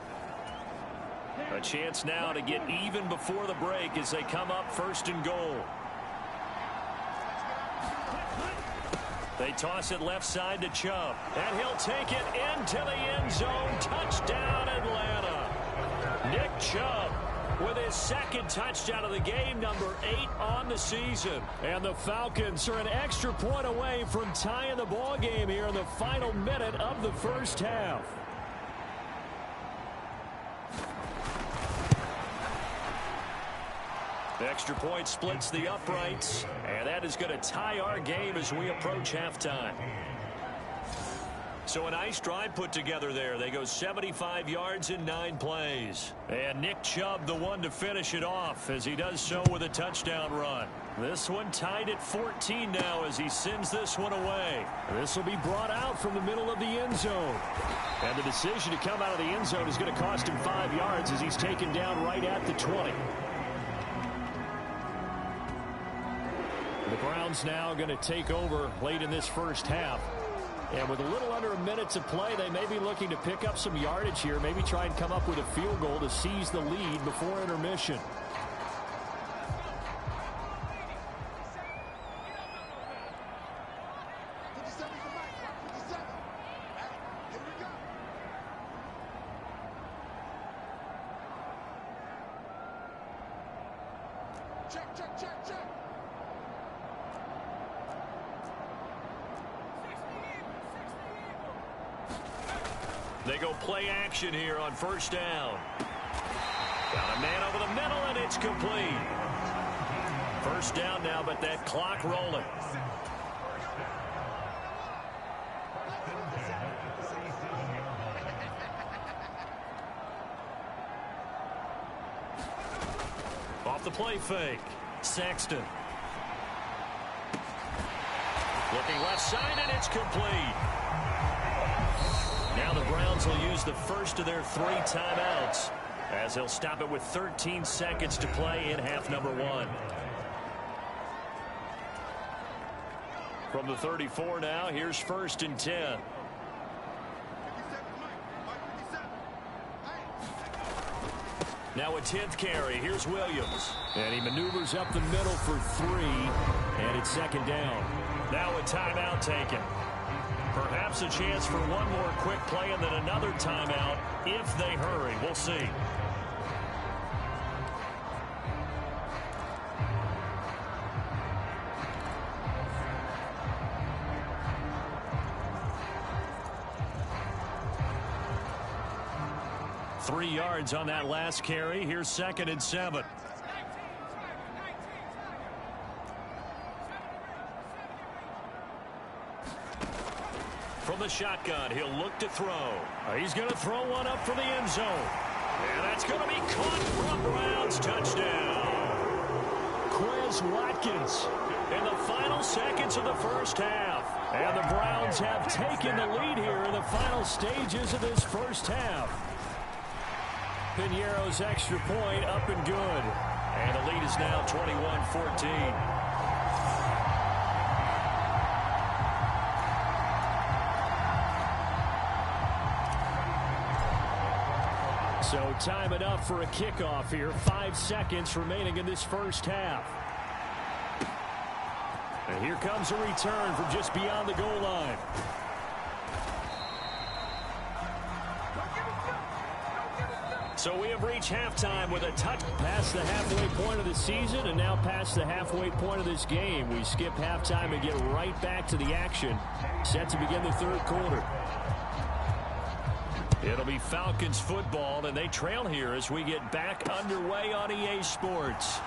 A chance now to get even before the break as they come up 1st and goal. They toss it left side to Chubb. And he'll take it into the end zone. Touchdown, Atlanta. Nick Chubb with his 2nd touchdown of the game, number 8 on the season.
And the Falcons are an extra point away from tying the ball game here in the final minute of the 1st half.
The extra point splits the uprights, and that is going to tie our game as we approach halftime. So a nice drive put together there. They go 75 yards in 9 plays. And Nick Chubb, the one to finish it off, as he does so with a touchdown run. This one tied at 14 now as he sends this one away.
This will be brought out from the middle of the end zone. And the decision to come out of the end zone is going to cost him 5 yards as he's taken down right at the 20. The Browns now going to take over late in this 1st half. And with a little under a minute to play, they may be looking to pick up some yardage here, maybe try and come up with a field goal to seize the lead before intermission.
They go play action here on 1st down. Got a man over the middle, and it's complete. 1st down now, but that clock rolling. Off the play fake. Sexton. Looking left side, and it's complete. Now the Browns will use the first of their 3 timeouts as they'll stop it with 13 seconds to play in half number 1. From the 34 now, here's 1st and 10. Now a 10th carry. Here's Williams.
And he maneuvers up the middle for 3, and it's 2nd down.
Now a timeout taken. Perhaps a chance for one more quick play and then another timeout if they hurry. We'll see. Three yards on that last carry. Here's 2nd and 7. From the shotgun, he'll look to throw. He's going to throw one up for the end zone. And that's going to be caught from Browns. Touchdown. Quez Watkins in the final seconds of the 1st half. And the Browns have taken the lead here in the final stages of this 1st half. Piñeiro's extra point up and good. And the lead is now 21-14. So time enough for a kickoff here. 5 seconds remaining in this 1st half. And here comes a return from just beyond the goal line. So we have reached halftime with a touch past the halfway point of the season and now past the halfway point of this game. We skip halftime and get right back to the action. Set to begin the 3rd quarter. It'll be Falcons football, and they trail here as we get back underway on EA Sports.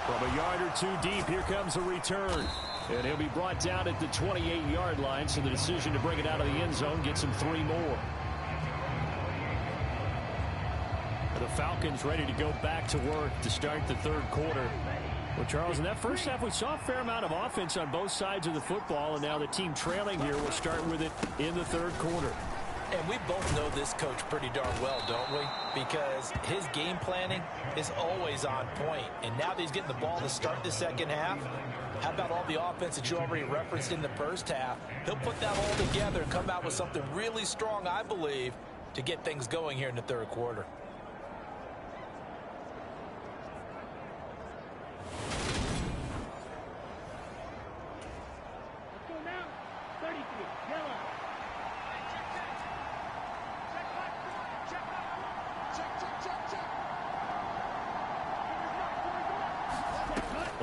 From a yard or 2 deep, here comes a return. And he'll be brought down at the 28-yard line, so the decision to bring it out of the end zone gets him 3 more. The Falcons ready to go back to work to start the 3rd quarter. Well, Charles, in that 1st half, we saw a fair amount of offense on both sides of the football, and now the team trailing here will start with it in the 3rd quarter.
And we both know this coach pretty darn well, don't we? Because his game planning is always on point. And now that he's getting the ball to start the second half, how about all the offense that you already referenced in the first half? He'll put that all together and come out with something really strong, I believe, to get things going here in the third quarter.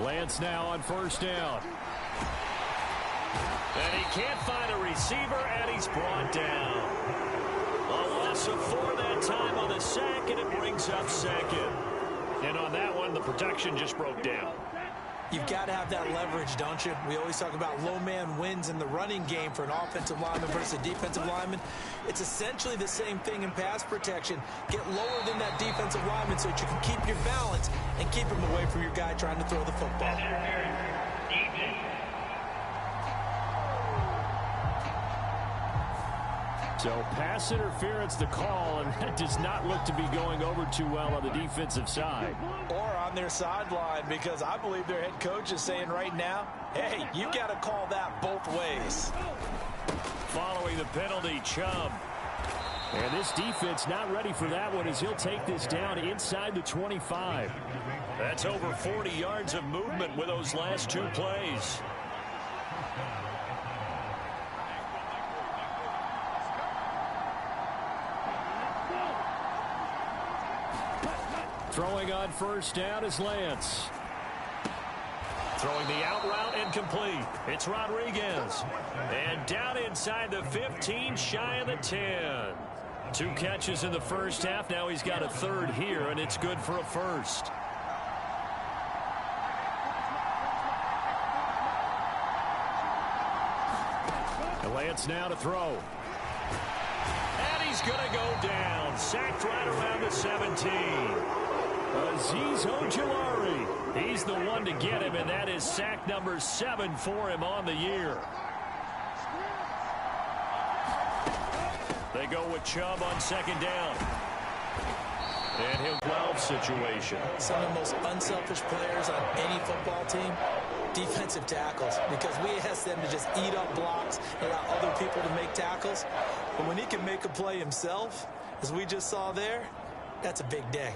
Lance now on first down.
And he can't find a receiver, and he's brought down. A loss of 4 that time on the sack, and it brings up second.
And on that one, the protection just broke down.
You've got to have that leverage, don't you? We always talk about low man wins in the running game for an offensive lineman versus a defensive lineman. It's essentially the same thing in pass protection. Get lower than that defensive lineman so that you can keep your balance and keep him away from your guy trying to throw the football.
So pass interference the call, and that does not look to be going over too well on the defensive side.
Or on their sideline, because I believe their head coach is saying right now, hey, you got to call that both ways.
Following the penalty, Chubb.
And this defense not ready for that one as he'll take this down inside the 25.
That's over 40 yards of movement with those last 2 plays.
Throwing on first down is Lance.
Throwing the out route incomplete. It's Rodriguez. And down inside the 15, shy of the 10. 2 catches in the first half. Now he's got a third here, and it's good for a first.
And Lance now to throw.
And he's going to go down. Sacked right around the 17.
Azeez Ojulari.
He's the one to get him, and that is sack number 7 for him on the year. They go with Chubb on second down. And he'll 12 situation.
Some of the most unselfish players on any football team, defensive tackles, because we ask them to just eat up blocks and allow other people to make tackles. But when he can make a play himself, as we just saw there, that's a big day.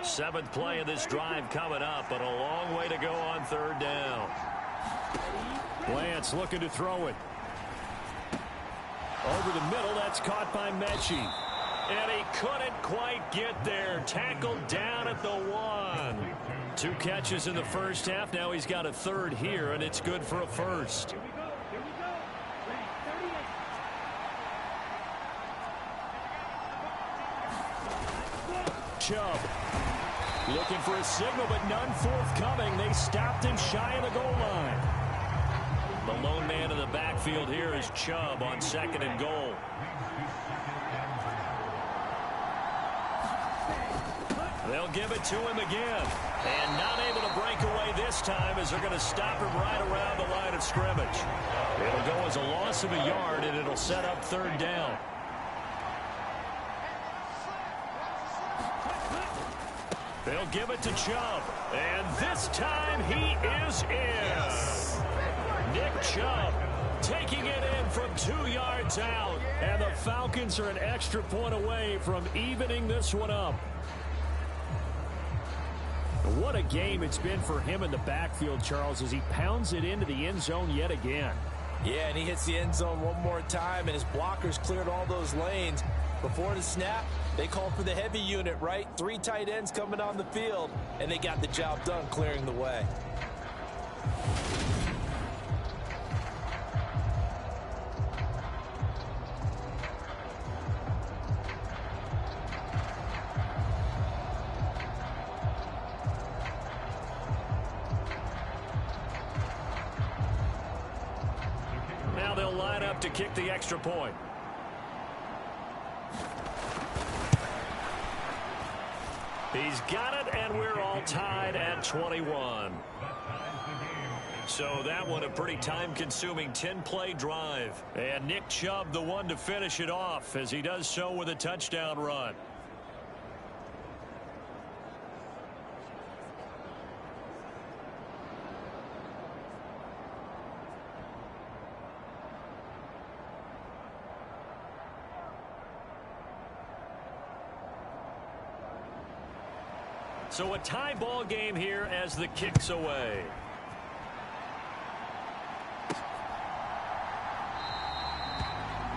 Seventh play of this drive coming up, but a long way to go on third down.
Lance looking to throw it. Over the middle, that's caught by Mechie.
And he couldn't quite get there. Tackled down at the 1. 2 catches in the first half. Now he's got a third here, and it's good for a first.
Chubb looking for a signal, but none forthcoming. They stopped him shy of the goal line.
The lone man in the backfield here is Chubb on second and goal. They'll give it to him again. And not able to break away this time as they're going to stop him right around the line of scrimmage. It'll go as a loss of a yard, and it'll set up third down. They'll give it to Chubb. And this time he is in. Yes. Nick Chubb taking it in from 2 yards out.
And the Falcons are an extra point away from evening this one up. What a game it's been for him in the backfield, Charles, as he pounds it into the end zone yet again.
Yeah, and he hits the end zone one more time, and his blockers cleared all those lanes. Before the snap, they called for the heavy unit, right? 3 tight ends coming on the field, and they got the job done clearing the way.
Now they'll line up to kick the extra point. He's got it, and we're all tied at 21. So that one a pretty time-consuming 10-play drive. And Nick Chubb the one to finish it off as he does so with a touchdown run. So a tie ball game here as the kick's away.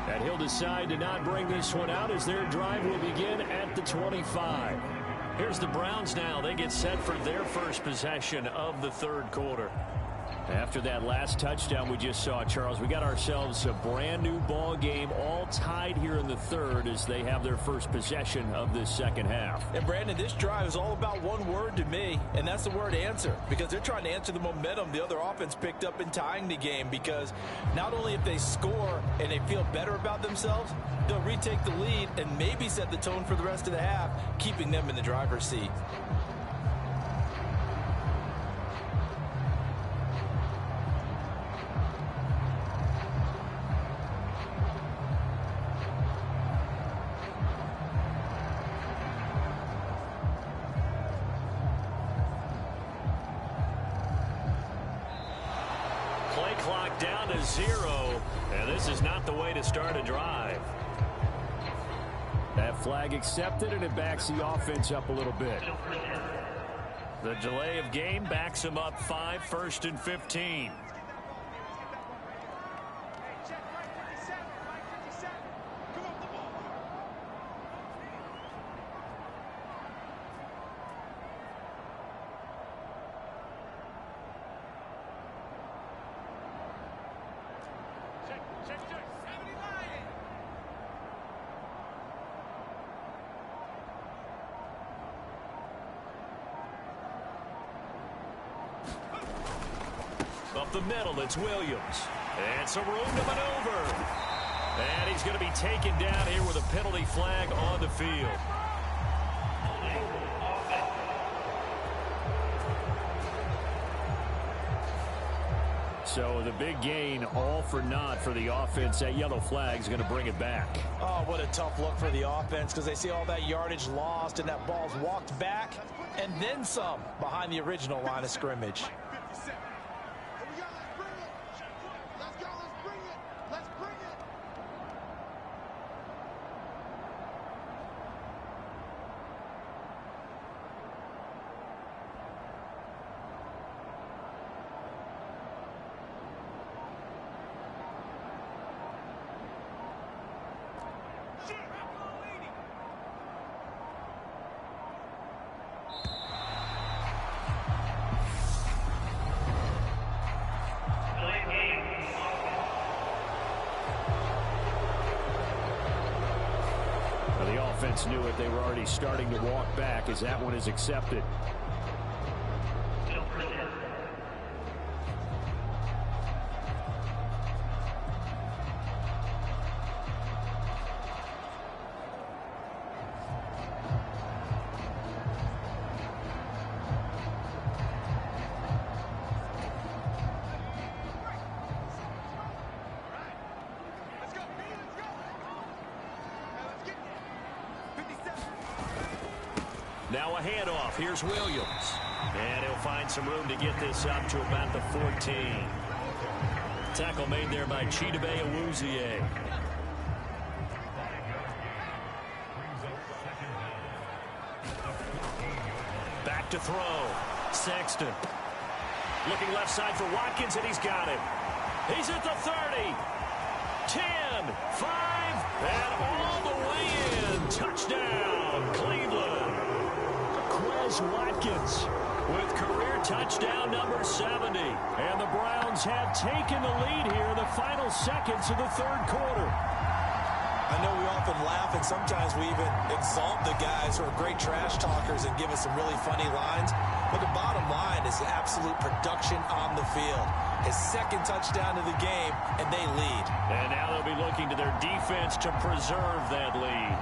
And he'll decide to not bring this one out as their drive will begin at the 25. Here's the Browns now. They get set for their first possession of the third quarter. After that last touchdown we just saw, Charles, we got ourselves a brand new ball game, all tied here in the third as they have their first possession of this second half.
And Brandon, this drive is all about one word to me, and that's the word answer, because they're trying to answer the momentum the other offense picked up in tying the game, because not only if they score and they feel better about themselves, they'll retake the lead and maybe set the tone for the rest of the half, keeping them in the driver's seat.
Play clock down to 0, and this is not the way to start a drive.
That flag accepted, and it backs the offense up a little bit.
The delay of game backs him up 5, 1st and 15. Up the middle, it's Williams. And some room to maneuver. And he's going to be taken down here with a penalty flag on the field.
So the big gain, all for naught for the offense. That yellow flag is going to bring it back.
Oh, what a tough look for the offense, because they see all that yardage lost and that ball's walked back and then some behind the original line of scrimmage.
The offense knew it. They were already starting to walk back as that one is accepted.
Now a handoff. Here's Williams. And he'll find some room to get this up to about the 14. Tackle made there by Chidobe Awuzie. Back to throw. Sexton. Looking left side for Watkins, and he's got it. He's at the 30. 10, 5, and all the way in. Touchdown, Cleveland. Quez Watkins with career touchdown number 70. And the Browns have taken the lead here in the final seconds of the third quarter.
I know we often laugh, and sometimes we even exalt the guys who are great trash talkers and give us some really funny lines. But the bottom line is absolute production on the field. His second touchdown of the game, and they lead.
And now they'll be looking to their defense to preserve that lead.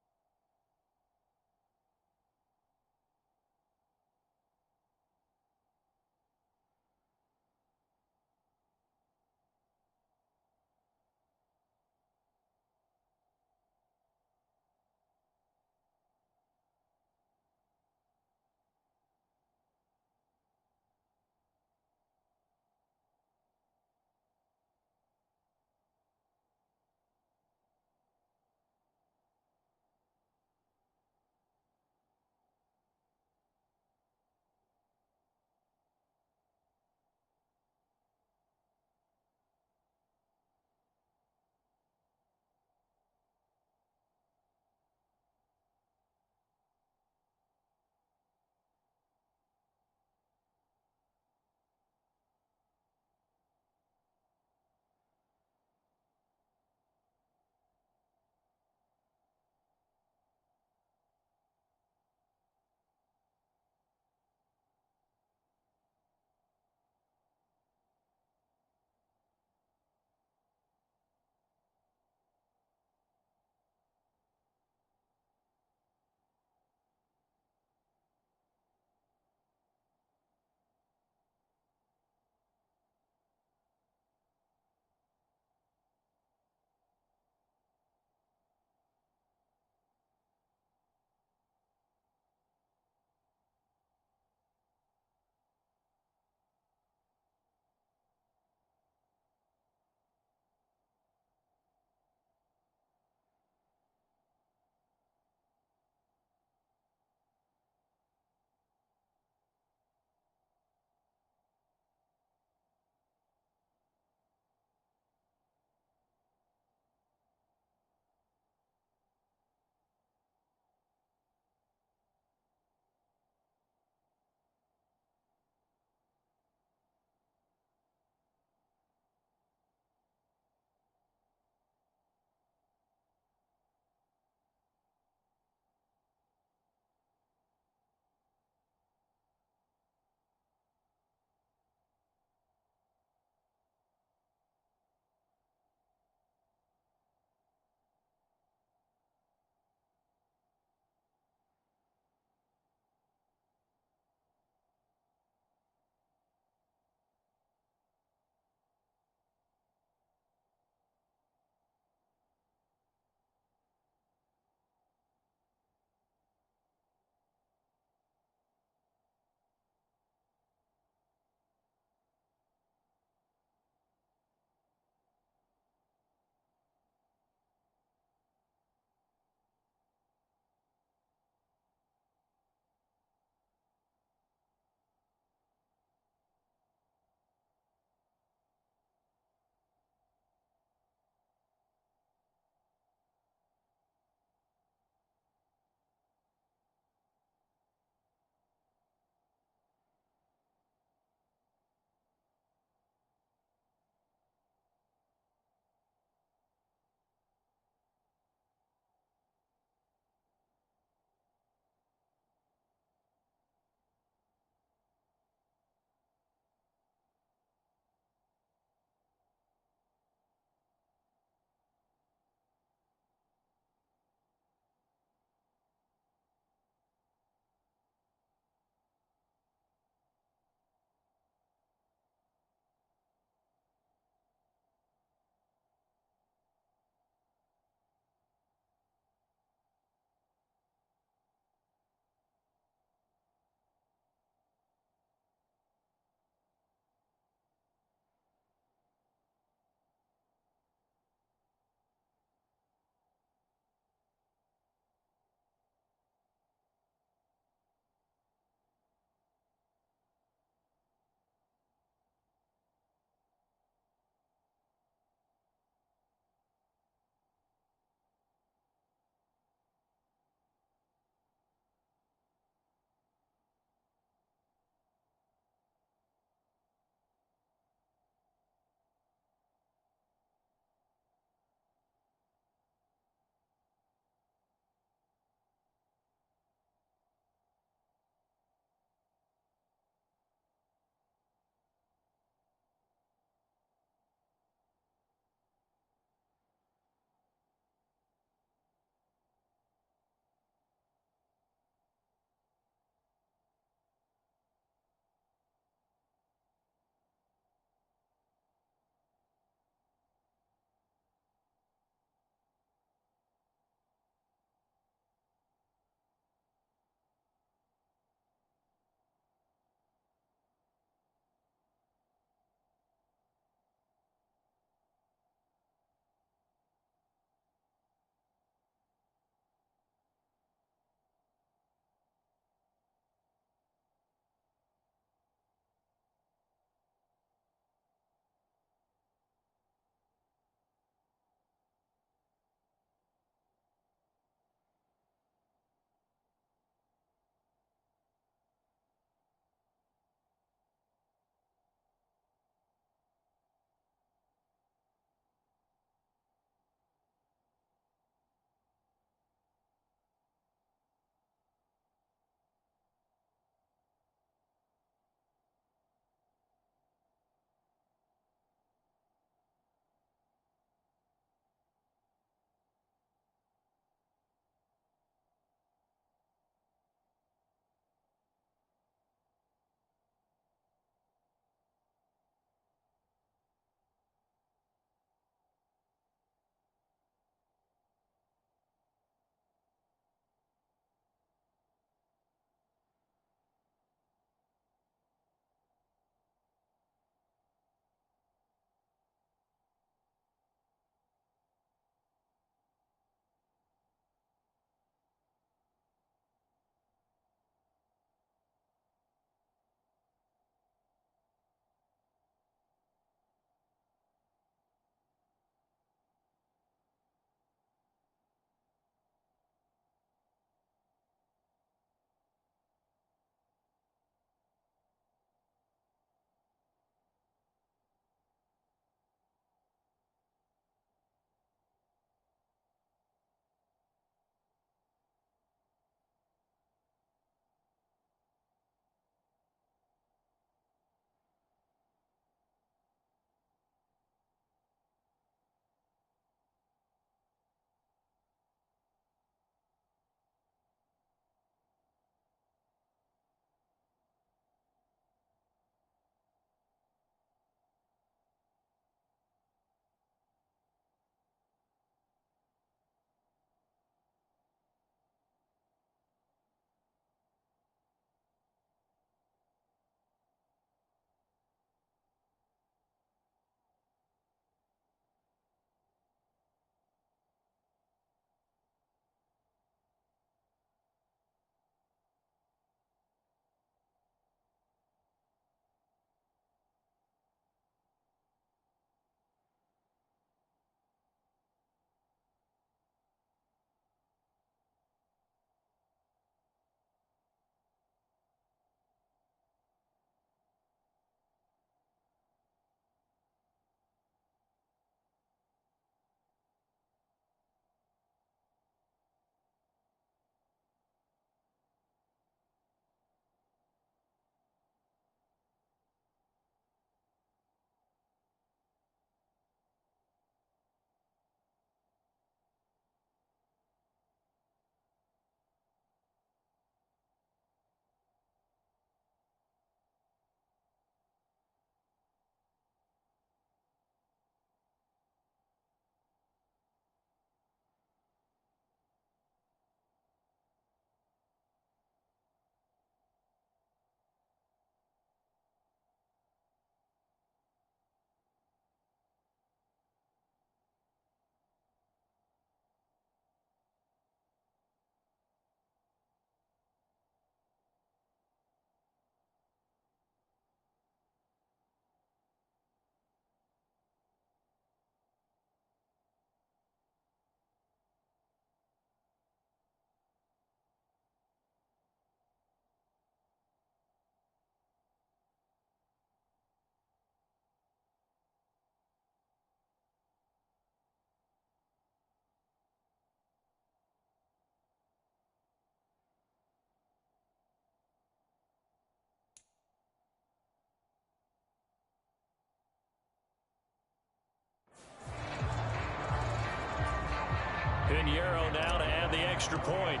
Pinheiro now to add the extra point.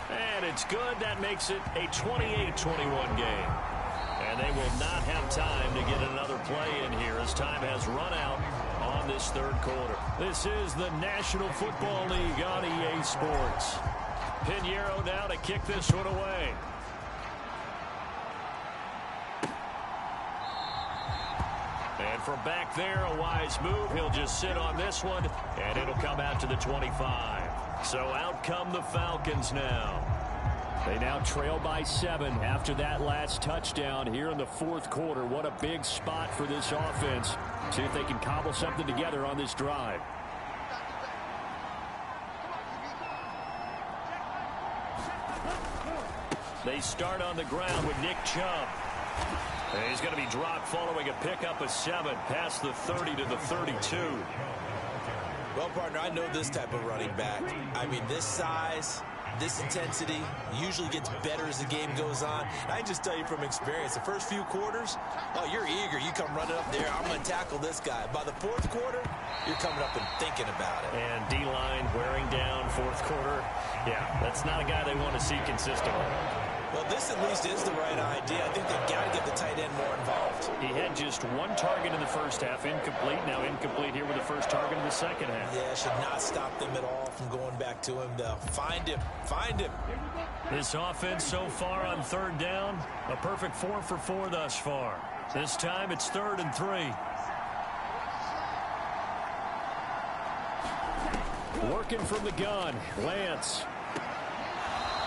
And it's good. That makes it a 28-21 game. And they will not have time to get another play in here as time has run out on this third quarter. This is the National Football League on EA Sports. Pinheiro now to kick this one away. And from back there, a wise move. He'll just sit on this one, and it'll come out to the 25. So out come the Falcons now. They now trail by 7 after that last touchdown here in the fourth quarter. What a big spot for this offense. See if they can cobble something together on this drive. They start on the ground with Nick Chubb. And he's going to be dropped following a pickup of 7 past the 30 to the 32.
Well, partner, I know this type of running back. I mean, this size, this intensity usually gets better as the game goes on. And I can just tell you from experience, the first few quarters, oh, you're eager. You come running up there, I'm going to tackle this guy. By the fourth quarter, you're coming up and thinking about it.
And D-line wearing down fourth quarter. Yeah, that's not a guy they want to see consistently.
Well, this at least is the right idea. I think they've got to get the tight end more involved.
He had just 1 target in the first half, incomplete. Now incomplete here with the first target in the second half.
Yeah, should not stop them at all from going back to him. They'll find him. Find him.
This offense so far on third down, a perfect 4 for 4 thus far. This time it's 3rd and 3. Working from the gun, Lance.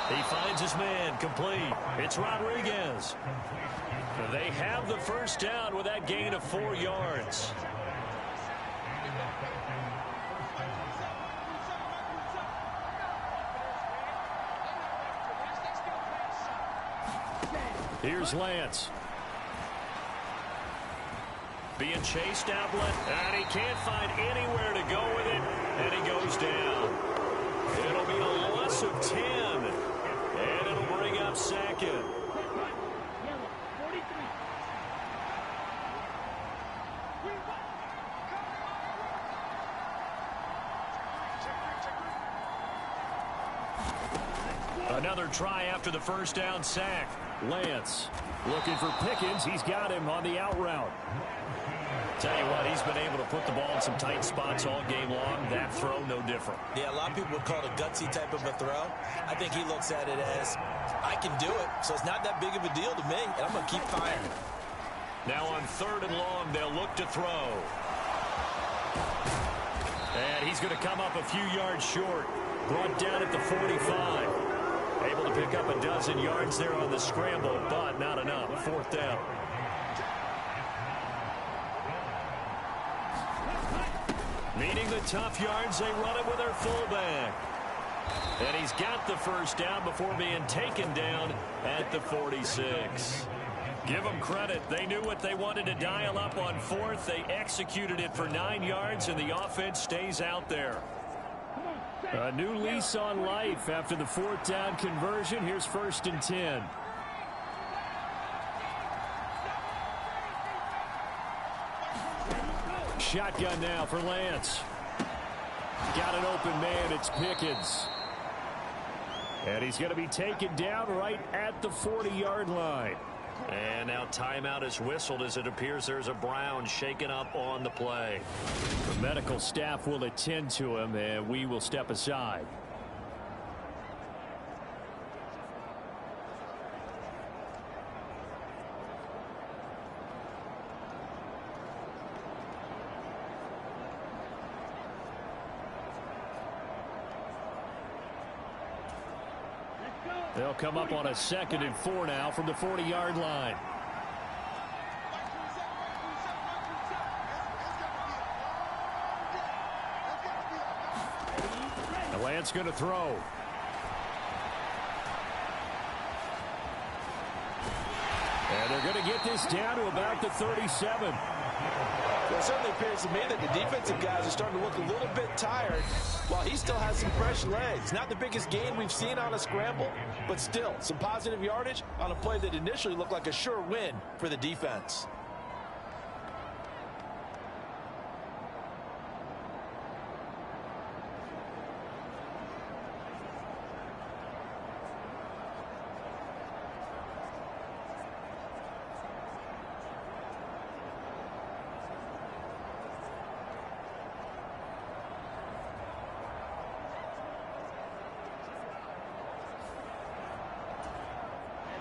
He finds his man, complete. It's Rodriguez. They have the first down with that gain of 4 yards. Here's Lance. Being chased outlet, and he can't find anywhere to go with it, and he goes down. It'll be a loss of 10, and it'll bring up 2nd. Another try after the first down sack. Lance looking for Pickens. He's got him on the out route. Tell you what, he's been able to put the ball in some tight spots all game long. That throw, no different.
Yeah, a lot of people would call it a gutsy type of a throw. I think he looks at it as, I can do it, so it's not that big of a deal to me, and I'm going to keep firing.
Now on 3rd and long, they'll look to throw. And he's going to come up a few yards short. Brought down at the 45. Able to pick up a dozen yards there on the scramble, but not enough. 4th down. Needing the tough yards, they run it with their fullback. And he's got the first down before being taken down at the 46. Give them credit. They knew what they wanted to dial up on 4th. They executed it for 9 yards, and the offense stays out there. A new lease on life after the 4th down conversion. Here's 1st and 10. Shotgun now for Lance. Got an open man. It's Pickens. And he's going to be taken down right at the 40-yard line. And now timeout is whistled as it appears there's a Brown shaken up on the play. The medical staff will attend to him, and we will step aside. They'll come up on a 2nd and 4 now from the 40-yard line. And Lance going to throw. And they're going to get this down to about the 37.
Well, it certainly appears to me that the defensive guys are starting to look a little bit tired while he still has some fresh legs. Not the biggest gain we've seen on a scramble, but still some positive yardage on a play that initially looked like a sure win for the defense.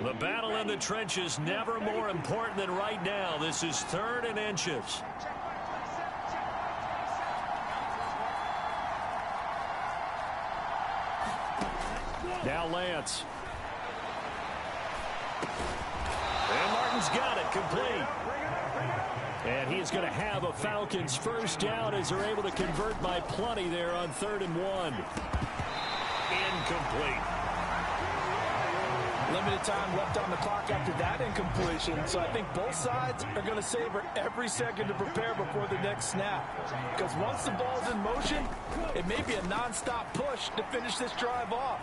The battle in the trenches never more important than right now. This is 3rd and inches.
Now Lance.
And Martin's got it, complete.
And he's going to have a Falcons first down as they're able to convert by plenty there on 3rd and 1.
Incomplete.
Limited time left on the clock after that incompletion, so I think both sides are going to savor every second to prepare before the next snap. Because once the ball's in motion, it may be a non-stop push to finish this drive off.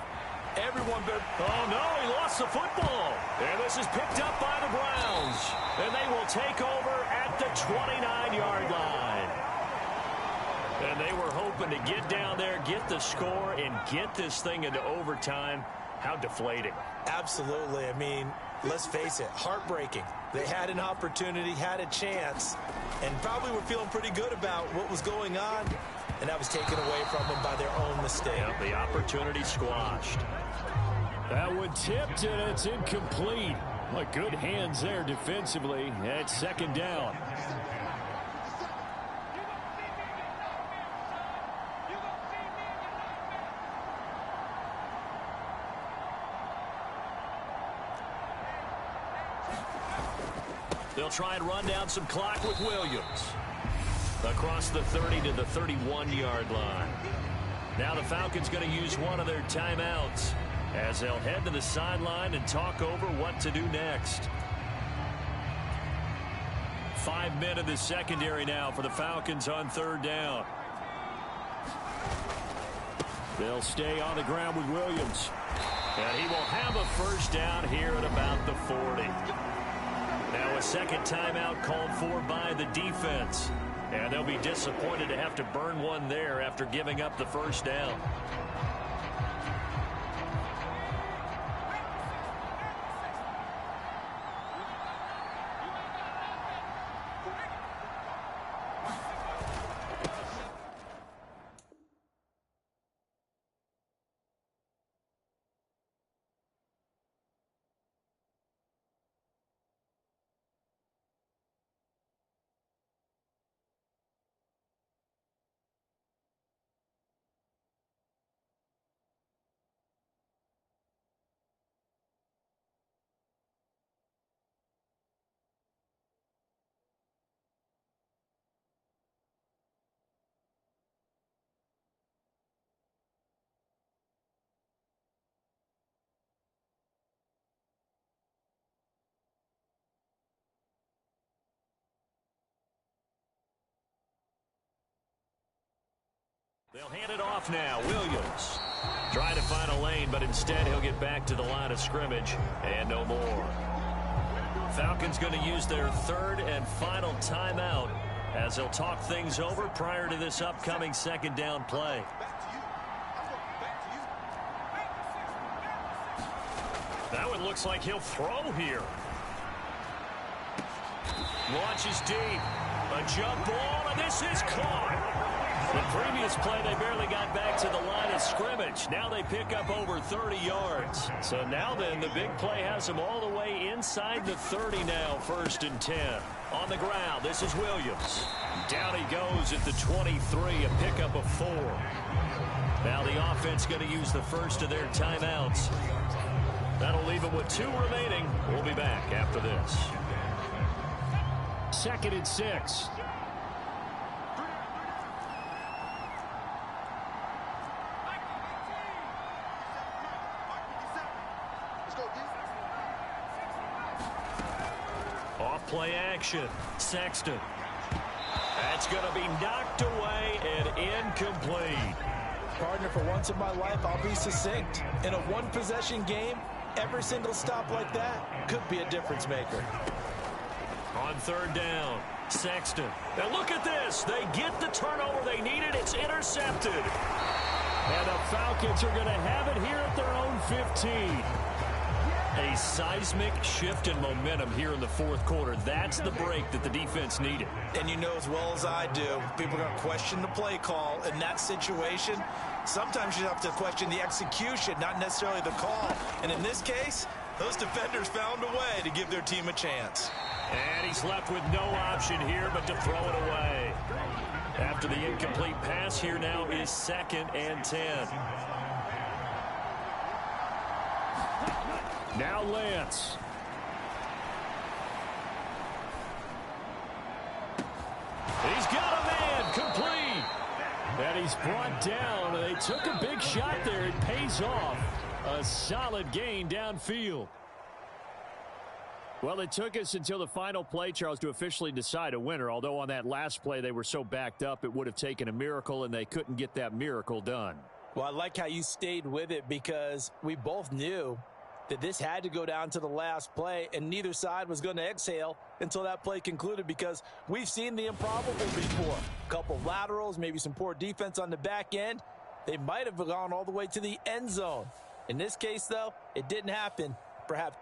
Everyone better...
Oh, no, he lost the football. And this is picked up by the Browns. And they will take over at the 29-yard line. And they were hoping to get down there, get the score, and get this thing into overtime. How deflating.
Absolutely. I mean, let's face it, heartbreaking. They had an opportunity, had a chance, and probably were feeling pretty good about what was going on, and that was taken away from them by their own mistake.
Yeah, the opportunity squashed.
That one tipped, and it's incomplete. Well, good hands there defensively at 2nd down.
They'll try and run down some clock with Williams. Across the 30 to the 31-yard line. Now the Falcons going to use one of their timeouts as they'll head to the sideline and talk over what to do next. 5 men in the secondary now for the Falcons on 3rd down.
They'll stay on the ground with Williams.
And he will have a first down here at about the 40. Now a second timeout called for by the defense. And they'll be disappointed to have to burn one there after giving up the first down. They'll hand it off now. Williams trying to find a lane, but instead he'll get back to the line of scrimmage and no more. Falcons going to use their 3rd and final timeout as they'll talk things over prior to this upcoming 2nd down play. That one looks like he'll throw here. Launches deep. A jump ball, and this is caught. The previous play, they barely got back to the line of scrimmage. Now they pick up over 30 yards. So now then, the big play has them all the way inside the 30 now, 1st and 10. On the ground, this is Williams. Down he goes at the 23, a pickup of 4. Now the offense going to use the first of their timeouts. That'll leave them with 2 remaining. We'll be back after this.
2nd and 6.
Off play action. Sexton. That's going to be knocked away and incomplete.
Partner, for once in my life, I'll be succinct. In a one-possession game, every single stop like that could be a difference maker.
On 3rd down, Sexton. Now look at this. They get the turnover they needed. It's intercepted.
And the Falcons are going to have it here at their own 15.
A seismic shift in momentum here in the 4th quarter. That's the break that the defense needed.
And you know as well as I do, people are going to question the play call in that situation. Sometimes you have to question the execution, not necessarily the call. And in this case, Those defenders found a way to give their team a chance.
And he's left with no option here but to throw it away. After the incomplete pass, here now is 2nd and 10.
Now Lance.
He's got a man complete.
And he's brought down. They took a big shot there. It pays off. A solid gain downfield. Well, it took us until the final play, Charles, to officially decide a winner. Although on that last play they were so backed up, it would have taken a miracle, and they couldn't get that miracle done.
Well, I like how you stayed with it because we both knew that this had to go down to the last play, and neither side was going to exhale until that play concluded because we've seen the improbable before. A couple laterals, maybe some poor defense on the back end. They might have gone all the way to the end zone. In this case, though, it didn't happen. Perhaps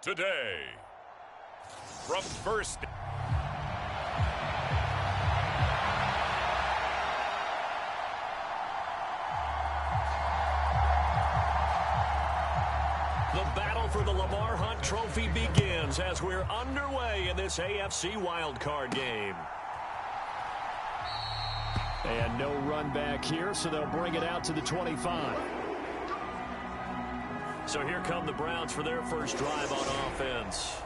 today. From first...
The battle for the Lamar Hunt Trophy begins as we're underway in this AFC wildcard game.
And no run back here, so they'll bring it out to the 25.
So here come the Browns for their first drive on offense.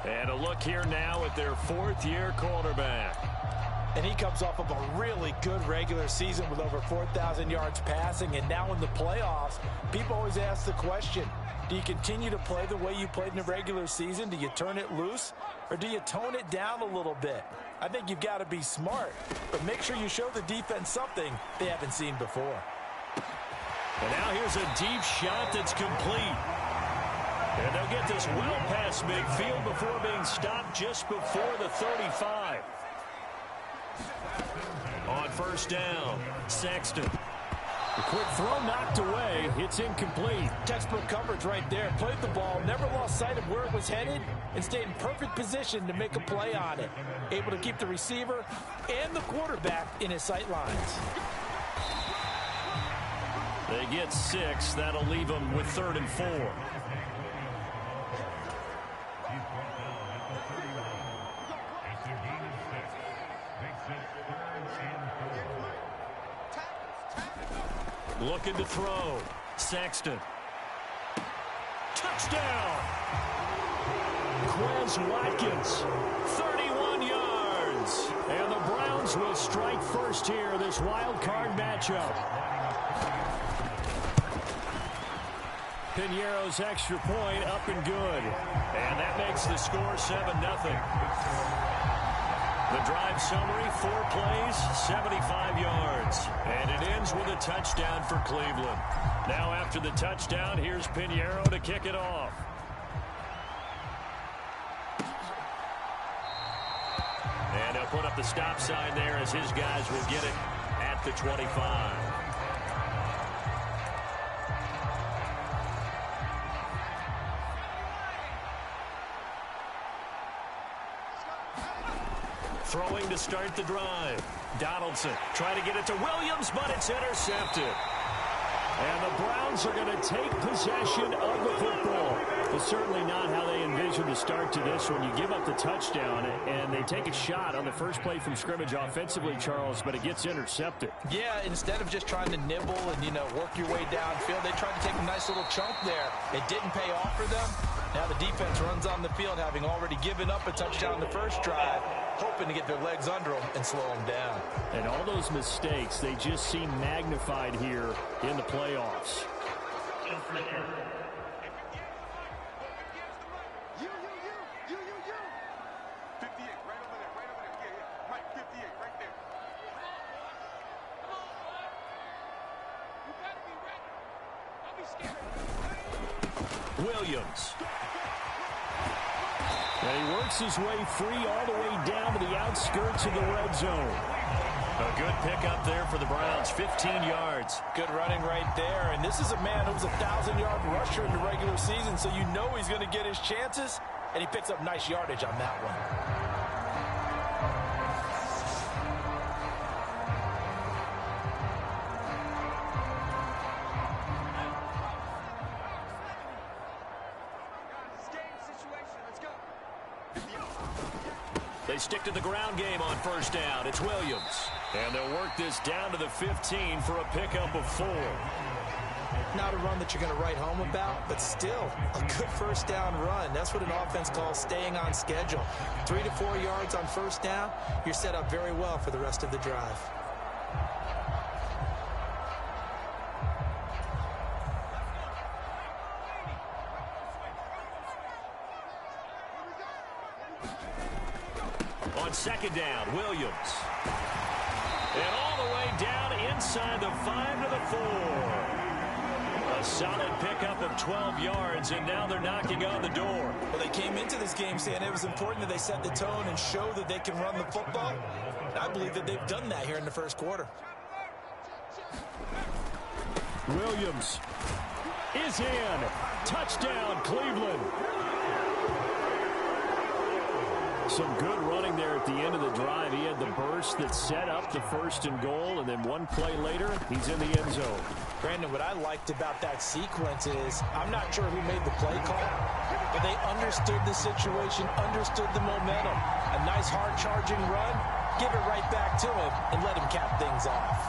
And a look here now at their fourth-year quarterback.
And he comes off of a really good regular season with over 4,000 yards passing. And now in the playoffs, people always ask the question, do you continue to play the way you played in the regular season? Do you turn it loose? Or do you tone it down a little bit? I think you've got to be smart. But make sure you show the defense something they haven't seen before.
And now here's a deep shot that's complete. And they'll get this well past midfield before being stopped just before the 35. On first down, Sexton.
The quick throw knocked away. It's incomplete.
Textbook coverage right there. Played the ball, never lost sight of where it was headed, and stayed in perfect position to make a play on it. Able to keep the receiver and the quarterback in his sight lines.
They get 6. That'll leave them with 3rd and 4. Looking to throw. Sexton. Touchdown! Quez Watkins, 31 yards.
And the Browns will strike first here, this wild card matchup. Pinheiro's extra point up and good.
And that makes the score 7-0. The drive summary, 4 plays, 75 yards. And it ends with a touchdown for Cleveland. Now after the touchdown, here's Pinheiro to kick it off. And they'll put up the stop sign there as his guys will get it at the 25. Throwing to start the drive. Donaldson trying to get it to Williams, but it's intercepted.
And the Browns are going to take possession of the football. It's certainly not how they envisioned the start to this one. You give up the touchdown, and they take a shot on the first play from scrimmage offensively, Charles, but it gets intercepted.
Yeah, instead of just trying to nibble and, work your way downfield, they tried to take a nice little chunk there. It didn't pay off for them. Now the defense runs on the field, having already given up a touchdown in the first drive, hoping to get their legs under them and slow them down.
And all those mistakes, they just seem magnified here in the playoffs.
Williams.
And he works his way free all the way down to the outskirts of the red zone.
A good pickup there for the Browns, 15 yards.
Good running right there. And this is a man who was a 1,000-yard rusher in the regular season, so you know he's going to get his chances, and he picks up nice yardage on that one.
They stick to the ground game on first down. It's Williams. And they'll work this down to the 15 for a pickup of 4.
Not a run that you're going to write home about, but still a good first down run. That's what an offense calls staying on schedule. 3 to 4 yards on first down, you're set up very well for the rest of the drive.
On second down, Williams. And all the way down inside the 5 to the 4. A solid pickup of 12 yards, and now they're knocking on the door.
Well, they came into this game saying it was important that they set the tone and show that they can run the football. And I believe that they've done that here in the first quarter.
Williams is in. Touchdown, Cleveland. Some good running there at the end of the drive. He had the burst that set up the 1st and goal, and then one play later, he's in the end zone.
Brandon, what I liked about that sequence is I'm not sure who made the play call, but they understood the situation, understood the momentum. A nice hard-charging run, give it right back to him, and let him cap things off.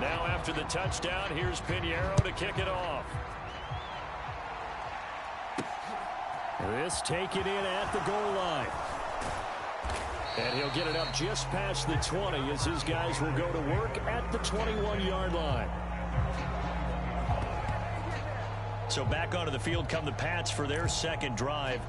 Now after the touchdown, here's Pinheiro to kick it off. This taken in at the goal line. And he'll get it up just past the 20 as his guys will go to work at the 21-yard line.
So back onto the field come the Pats for their second drive.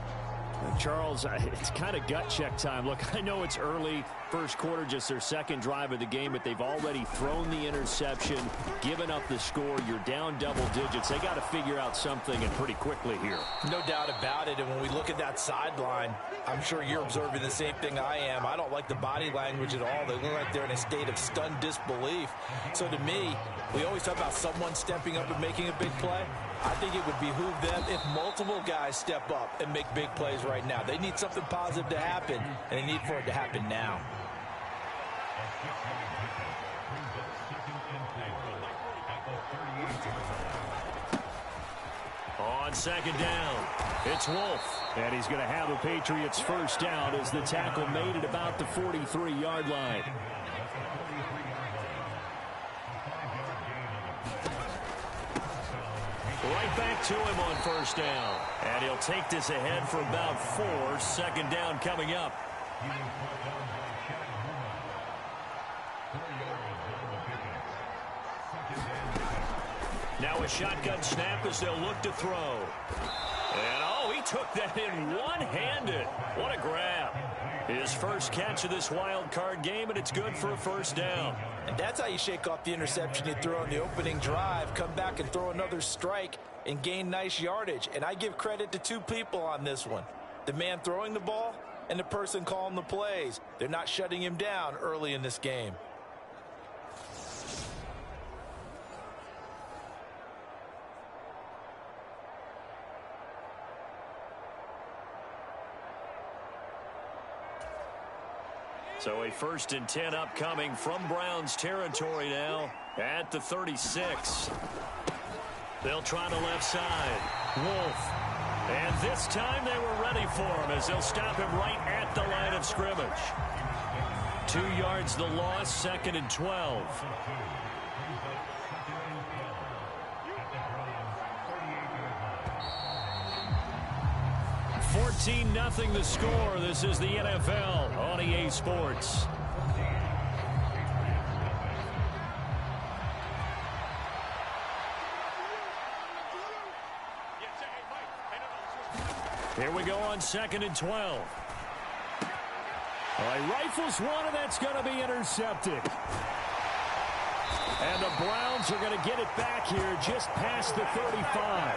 Charles, it's kind of gut check time. Look, I know it's early, first quarter, just their second drive of the game, but they've already thrown the interception, given up the score. You're down double digits. They got to figure out something, and pretty quickly here.
No doubt about it, and when we look at that sideline, I'm sure you're observing the same thing I am. I don't like the body language at all. They look like they're in a state of stunned disbelief. So to me, we always talk about someone stepping up and making a big play. I think it would behoove them if multiple guys step up and make big plays right now. They need something positive to happen, and they need for it to happen now.
On second down, it's Wolf.
And he's going to have the Patriots first down as the tackle made at about the 43-yard line.
Right back to him on first down. And he'll take this ahead for about 4. Second down coming up. Now a shotgun snap as they'll look to throw. And oh, he took that in one-handed. What a grab. His first catch of this wild card game, and it's good for a first down.
And that's how you shake off the interception you throw on the opening drive, come back and throw another strike and gain nice yardage. And I give credit to two people on this one. The man throwing the ball and the person calling the plays. They're not shutting him down early in this game.
So a 1st and 10 upcoming from Browns territory now at the 36. They'll try the left side. Wolf. And this time they were ready for him as they'll stop him right at the line of scrimmage. 2 yards the loss, 2nd and 12. 14-0 the score. This is the NFL on EA Sports. Here we go on 2nd and 12.
All right, rifles one, and that's going to be intercepted. And the Browns are going to get it back here just past the 35.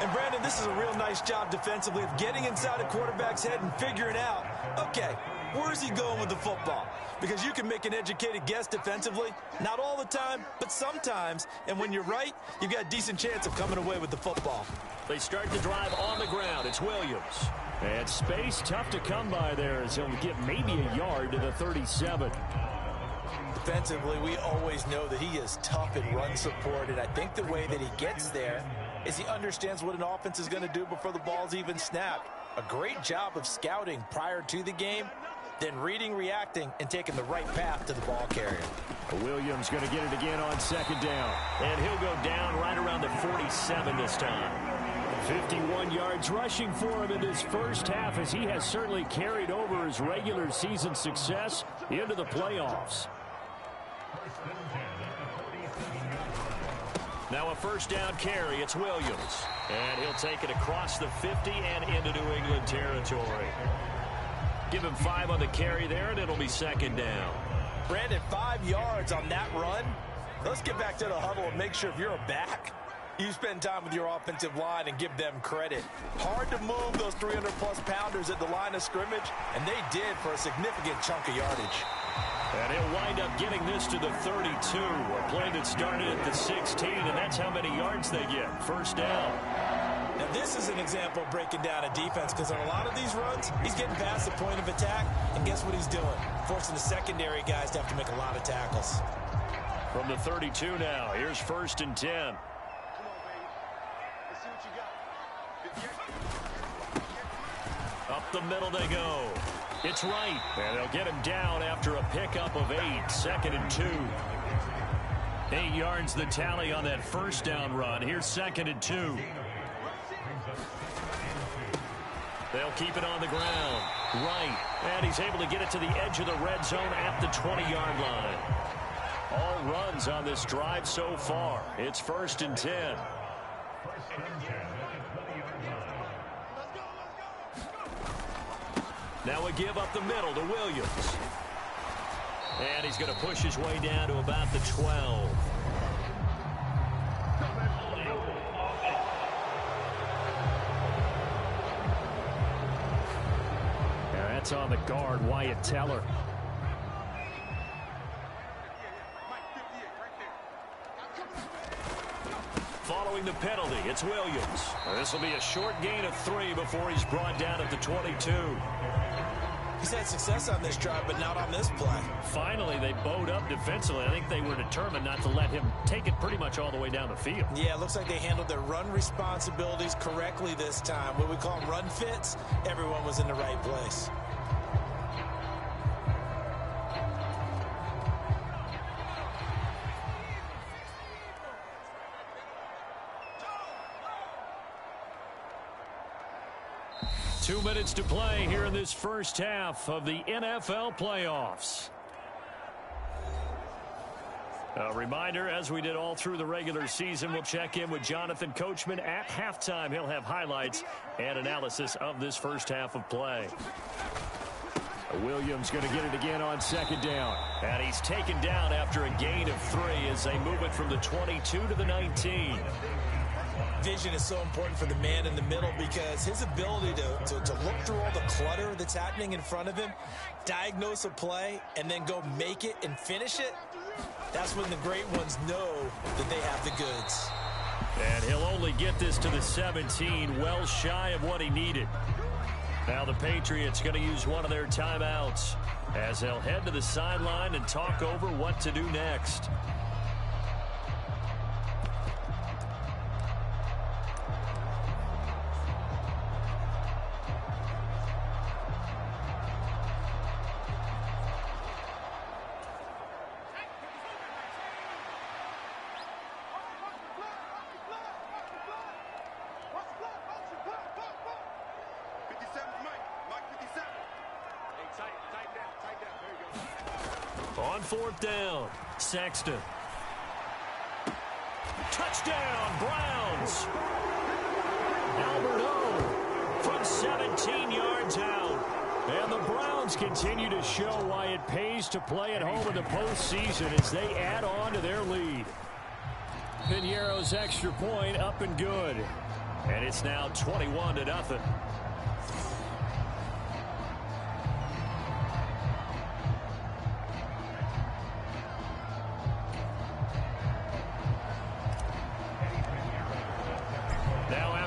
And, Brandon, this is a real nice job defensively of getting inside a quarterback's head and figuring out, okay, where's he going with the football? Because you can make an educated guess defensively. Not all the time, but sometimes. And when you're right, you've got a decent chance of coming away with the football.
They start the drive on the ground. It's Williams.
And space tough to come by there as he'll get maybe a yard to the 37.
Defensively, we always know that he is tough in run support, and I think the way that he gets there is he understands what an offense is going to do before the ball's even snapped. A great job of scouting prior to the game, then reading, reacting, and taking the right path to the ball carrier.
Williams going to get it again on 2nd down.
And he'll go down right around the 47 this time.
51 yards rushing for him in this first half as he has certainly carried over his regular season success into the playoffs.
Now a 1st down carry. It's Williams. And he'll take it across the 50 and into New England territory. Give him 5 on the carry there, and it'll be 2nd down.
Brandon, 5 yards on that run. Let's get back to the huddle and make sure if you're a back, You spend time with your offensive line and give them credit. Hard to move those 300-plus pounders at the line of scrimmage, and they did for a significant chunk of yardage.
And he'll wind up getting this to the 32, a play that started at the 16, and that's how many yards they get. First down.
Now, this is an example of breaking down a defense, because on a lot of these runs, he's getting past the point of attack, and guess what he's doing? Forcing the secondary guys to have to make a lot of tackles.
From the 32 now, here's 1st and 10. Up the middle they go. It's right. And they'll get him down after a pickup of 8. 2nd and 2. 8 yards the tally on that first down run. Here's 2nd and 2. They'll keep it on the ground. Right. And he's able to get it to the edge of the red zone at the 20-yard line. All runs on this drive so far. It's 1st and 10. Now a give up the middle to Williams. And he's going to push his way down to about the 12. And that's on the guard, Wyatt Teller. Following the penalty, it's Williams. This will be a short gain of 3 before he's brought down at the 22.
He's had success on this drive, but not on this play.
Finally, they bowed up defensively. I think they were determined not to let him take it pretty much all the way down the field.
Yeah, it looks like they handled their run responsibilities correctly this time. What we call them run fits, everyone was in the right place.
Two minutes to play here in this first half of the NFL playoffs. A reminder, as we did all through the regular season, we'll check in with Jonathan Coachman at halftime. He'll have highlights and analysis of this first half of play. Williams going to get it again on 2nd down. And he's taken down after a gain of 3 as they move it from the 22 to the 19.
Vision is so important for the man in the middle because his ability to look through all the clutter that's happening in front of him, diagnose a play, and then go make it and finish it, that's when the great ones know that they have the goods.
And he'll only get this to the 17, well shy of what he needed. Now the Patriots going to use one of their timeouts as they'll head to the sideline and talk over what to do next. On 4th down, Sexton. Touchdown, Browns. Albert O from 17 yards out. And the Browns continue to show why it pays to play at home in the postseason as they add on to their lead. Piñeiro's extra point up and good. And it's now 21-0.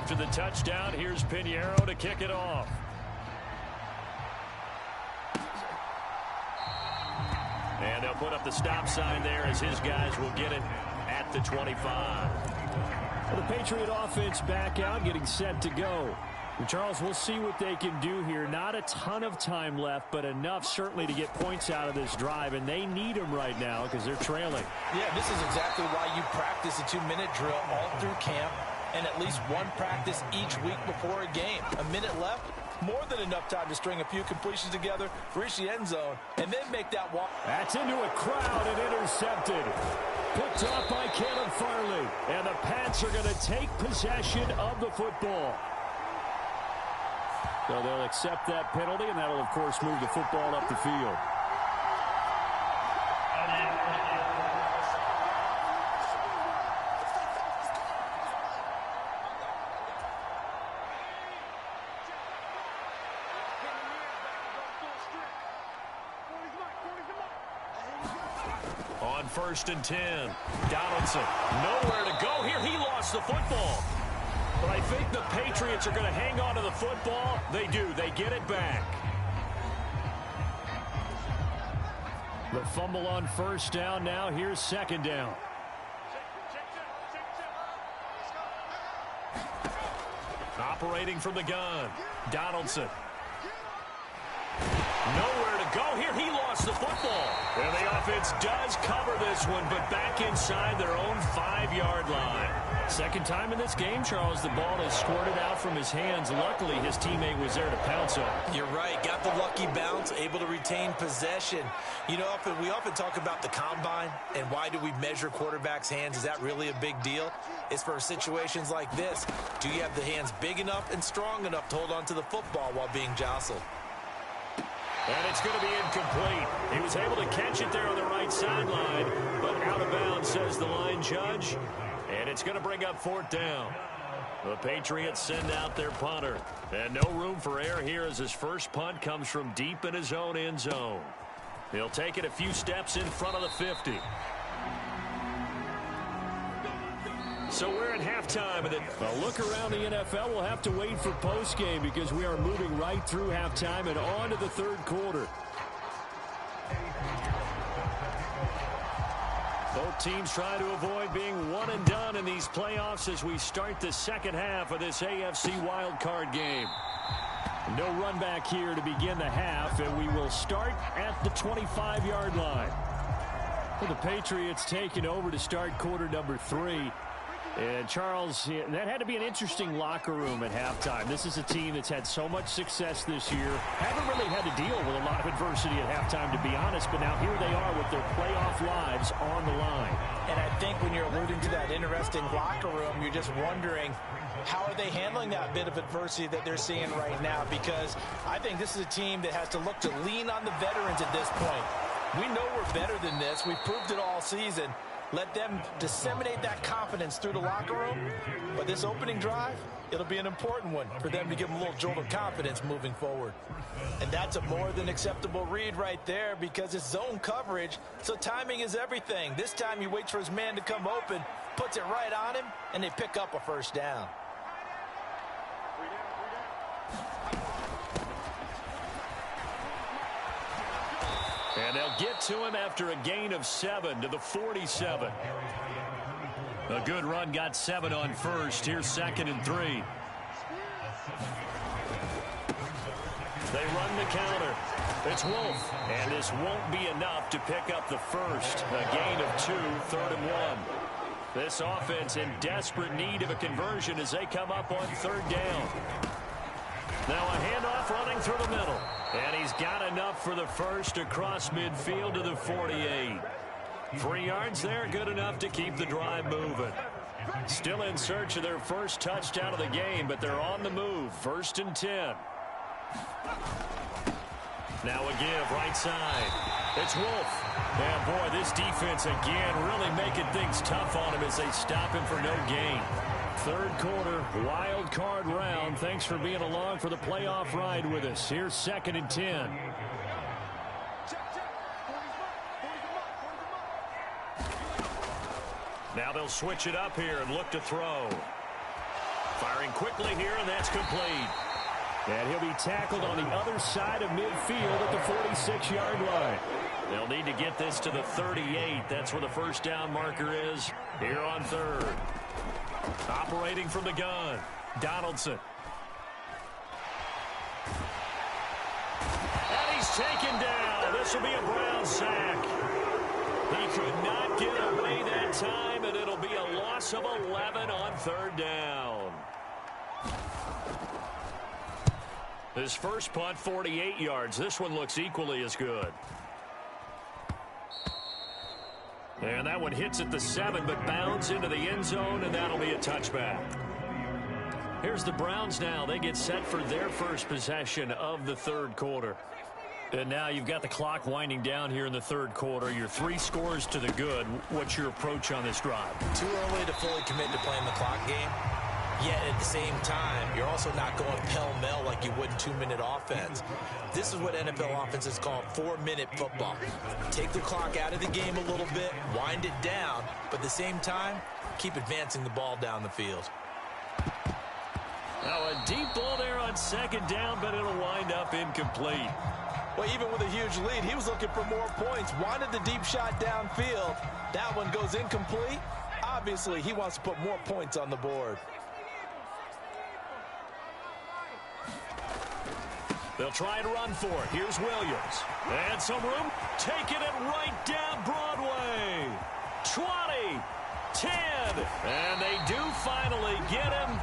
After the touchdown, here's Piñeiro to kick it off. And they'll put up the stop sign there as his guys will get it at the 25. Well, the Patriot offense back out, getting set to go. And Charles, we'll see what they can do here. Not a ton of time left, but enough certainly to get points out of this drive, and they need them right now because they're trailing.
Yeah, this is exactly why you practice a 2-minute drill all through camp and at least one practice each week before a game. A minute left, more than enough time to string a few completions together, reach the end zone, and then make that walk.
That's into a crowd and intercepted. Picked up by Caleb Farley. And the Pats are going to take possession of the football. So they'll accept that penalty, and that'll, of course, move the football up the field. 1st and 10. Donaldson, nowhere to go here. He lost the football. But I think the Patriots are going to hang on to the football. They do. They get it back. The fumble on 1st down now. Here's 2nd down. Operating from the gun. Donaldson. Nowhere to go here. He lost the football. And the offense does cover this one, but back inside their own 5-yard line. Second time in this game, Charles, the ball has squirted out from his hands. Luckily, his teammate was there to pounce on.
You're right. Got the lucky bounce, able to retain possession. You know, we often talk about the combine and why do we measure quarterbacks' hands. Is that really a big deal? It's for situations like this. Do you have the hands big enough and strong enough to hold on to the football while being jostled?
And it's going to be incomplete. He was able to catch it there on the right sideline, but out of bounds, says the line judge. And it's going to bring up 4th down. The Patriots send out their punter. And no room for error here as his first punt comes from deep in his own end zone. He'll take it a few steps in front of the 50. So we're at halftime. And
a look around the NFL. We'll have to wait for postgame because we are moving right through halftime and on to the 3rd quarter. Both teams try to avoid being one and done in these playoffs as we start the second half of this AFC wildcard game. No run back here to begin the half, and we will start at the 25-yard line. Well, the Patriots taking over to start quarter number 3. And, Charles, that had to be an interesting locker room at halftime. This is a team that's had so much success this year. Haven't really had to deal with a lot of adversity at halftime, to be honest. But now here they are with their playoff lives on the line.
And I think when you're alluding to that interesting locker room, you're just wondering, how are they handling that bit of adversity that they're seeing right now? Because I think this is a team that has to look to lean on the veterans at this point. We know we're better than this. We've proved it all season. Let them disseminate that confidence through the locker room. But this opening drive, it'll be an important one for them to give them a little jolt of confidence moving forward. And that's a more than acceptable read right there because it's zone coverage, so timing is everything. This time he waits for his man to come open, puts it right on him, and they pick up a 1st down.
And they'll get to him after a gain of 7 to the 47. A good run got 7 on 1st. Here's 2nd and 3. They run the counter. It's Wolf. And this won't be enough to pick up the 1st. A gain of 2, 3rd and 1. This offense in desperate need of a conversion as they come up on 3rd down. Now a handoff running through the middle. And he's got enough for the 1st across midfield to the 48. 3 yards there, good enough to keep the drive moving. Still in search of their first touchdown of the game, but they're on the move. 1st and 10. Now a give right side. It's Wolf. And boy, this defense again really making things tough on him as they stop him for no gain. 3rd quarter, wild card round. Thanks for being along for the playoff ride with us. Here's 2nd and 10. Now they'll switch it up here and look to throw. Firing quickly here, and that's complete.
And he'll be tackled on the other side of midfield at the 46-yard line.
They'll need to get this to the 38. That's where the 1st down marker is here on 3rd. Operating from the gun, Donaldson. And he's taken down. This will be a Brown sack. He could not get away that time, and it'll be a loss of 11 on 3rd down. His first punt, 48 yards. This one looks equally as good. And that one hits at the 7, but bounds into the end zone, and that'll be a touchback. Here's the Browns now. They get set for their first possession of the 3rd quarter. And now you've got the clock winding down here in the 3rd quarter. You're 3 scores to the good. What's your approach on this drive?
Too early to fully commit to playing the clock game. Yet at the same time, you're also not going pell-mell like you would in 2-minute offense. This is what NFL offenses call 4-minute football. Take the clock out of the game a little bit, wind it down, but at the same time, keep advancing the ball down the field.
Now a deep ball there on second down, but it'll wind up incomplete.
Well, even with a huge lead, he was looking for more points. Wanted the deep shot downfield. That one goes incomplete. Obviously, he wants to put more points on the board.
They'll try to run for it. Here's Williams. And some room. Taking it right down Broadway. 20, 10. And they do finally get him,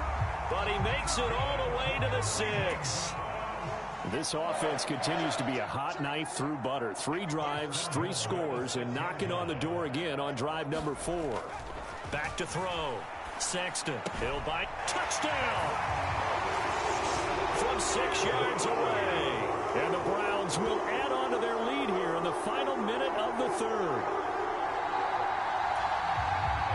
but he makes it all the way to the 6.
This offense continues to be a hot knife through butter. 3 drives, 3 scores, and knocking on the door again on drive number 4.
Back to throw. Sexton. He'll bite. Touchdown! From 6 yards away.
And the Browns will add on to their lead here in the final minute of the 3rd.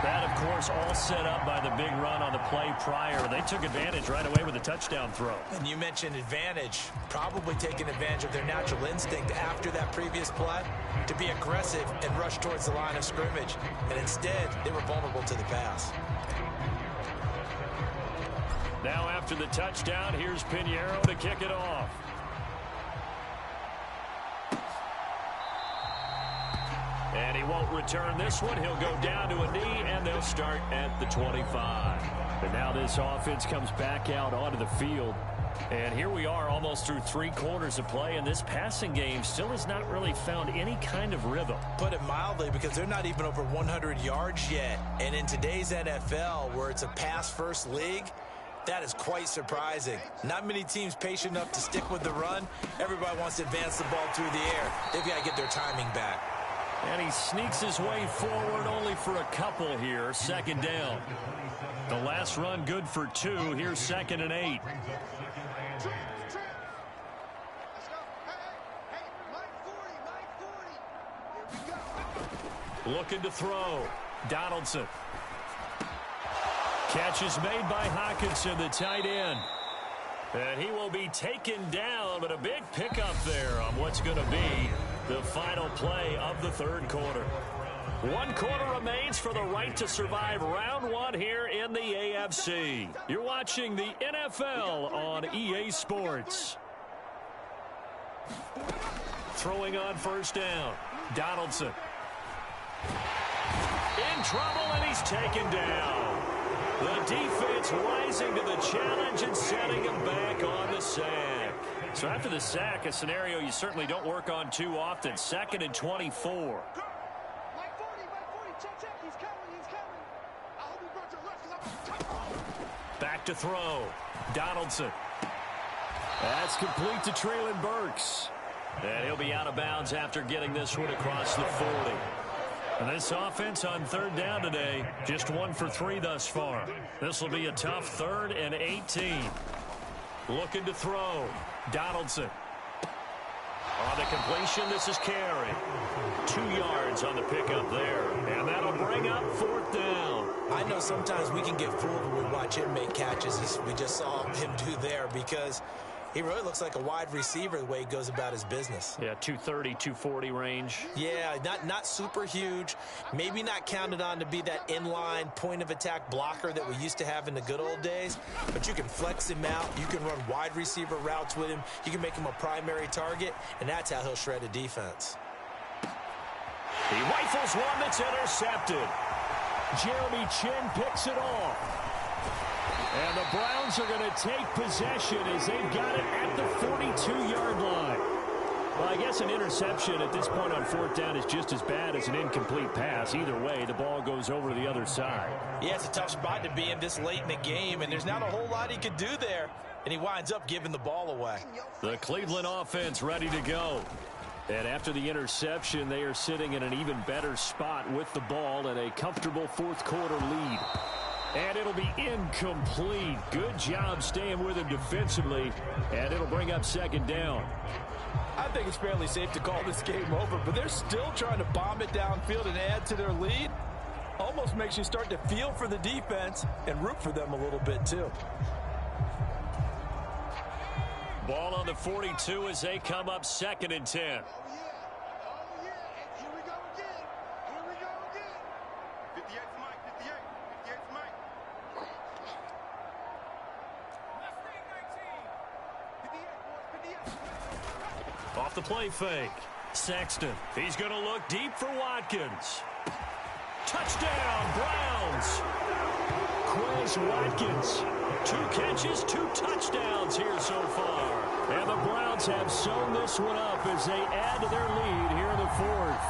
That, of course, all set up by the big run on the play prior. They took advantage right away with a touchdown throw.
And you mentioned advantage. Probably taking advantage of their natural instinct after that previous play to be aggressive and rush towards the line of scrimmage. And instead, they were vulnerable to the pass.
Now after the touchdown, here's Pinheiro to kick it off. And he won't return this one. He'll go down to a knee, and they'll start at the 25.
And now this offense comes back out onto the field.
And here we are almost through 3 quarters of play, and this passing game still has not really found any kind of rhythm.
Put it mildly, because they're not even over 100 yards yet. And in today's NFL, where it's a pass-first league, that is quite surprising. Not many teams patient enough to stick with the run. Everybody wants to advance the ball through the air. They've got to get their timing back.
And he sneaks his way forward only for a couple here. Second down. The last run good for 2. Here's 2nd and 8. Looking to throw. Donaldson. Catch is made by Hockenson, the tight end. And he will be taken down, but a big pickup there on what's going to be the final play of the 3rd quarter. 1 quarter remains for the right to survive round 1 here in the AFC. You're watching the NFL on EA Sports. Throwing on first down. Donaldson. In trouble, and he's taken down. The defense rising to the challenge and setting him back on the sack. So after the sack, a scenario you certainly don't work on too often. 2nd and 24. Back to throw. Donaldson.
That's complete to Treylon Burks.
And he'll be out of bounds after getting this one across the 40. And this offense on 3rd down today, just 1 for 3 thus far. This will be a tough 3rd and 18. Looking to throw. Donaldson. On the completion, this is Carey. 2 yards on the pickup there. And that'll bring up 4th down.
I know sometimes we can get fooled when we watch him make catches, as we just saw him do there, because he really looks like a wide receiver the way he goes about his business.
Yeah, 230, 240 range.
Yeah, not super huge. Maybe not counted on to be that inline point-of-attack blocker that we used to have in the good old days. But you can flex him out. You can run wide receiver routes with him. You can make him a primary target, and that's how he'll shred a defense.
He rifles one that's intercepted.
Jeremy Chin picks it off. And the Browns are going to take possession as they've got it at the 42-yard line. Well, I guess an interception at this point on 4th down is just as bad as an incomplete pass. Either way, the ball goes over to the other side.
Yeah, it's a tough spot to be in this late in the game, and there's not a whole lot he could do there. And he winds up giving the ball away.
The Cleveland offense ready to go.
And after the interception, they are sitting in an even better spot with the ball and a comfortable 4th quarter lead. And it'll be incomplete. Good job staying with him defensively. And it'll bring up 2nd down.
I think it's fairly safe to call this game over, but they're still trying to bomb it downfield and add to their lead. Almost just makes you start to feel for the defense and root for them a little bit too.
Ball on the 42 as they come up 2nd and 10. Off the play fake. Sexton. He's going to look deep for Watkins. Touchdown, Browns. Quez Watkins. 2 catches, 2 touchdowns here so far. And the Browns have sewn this one up as they add to their lead here in the 4th.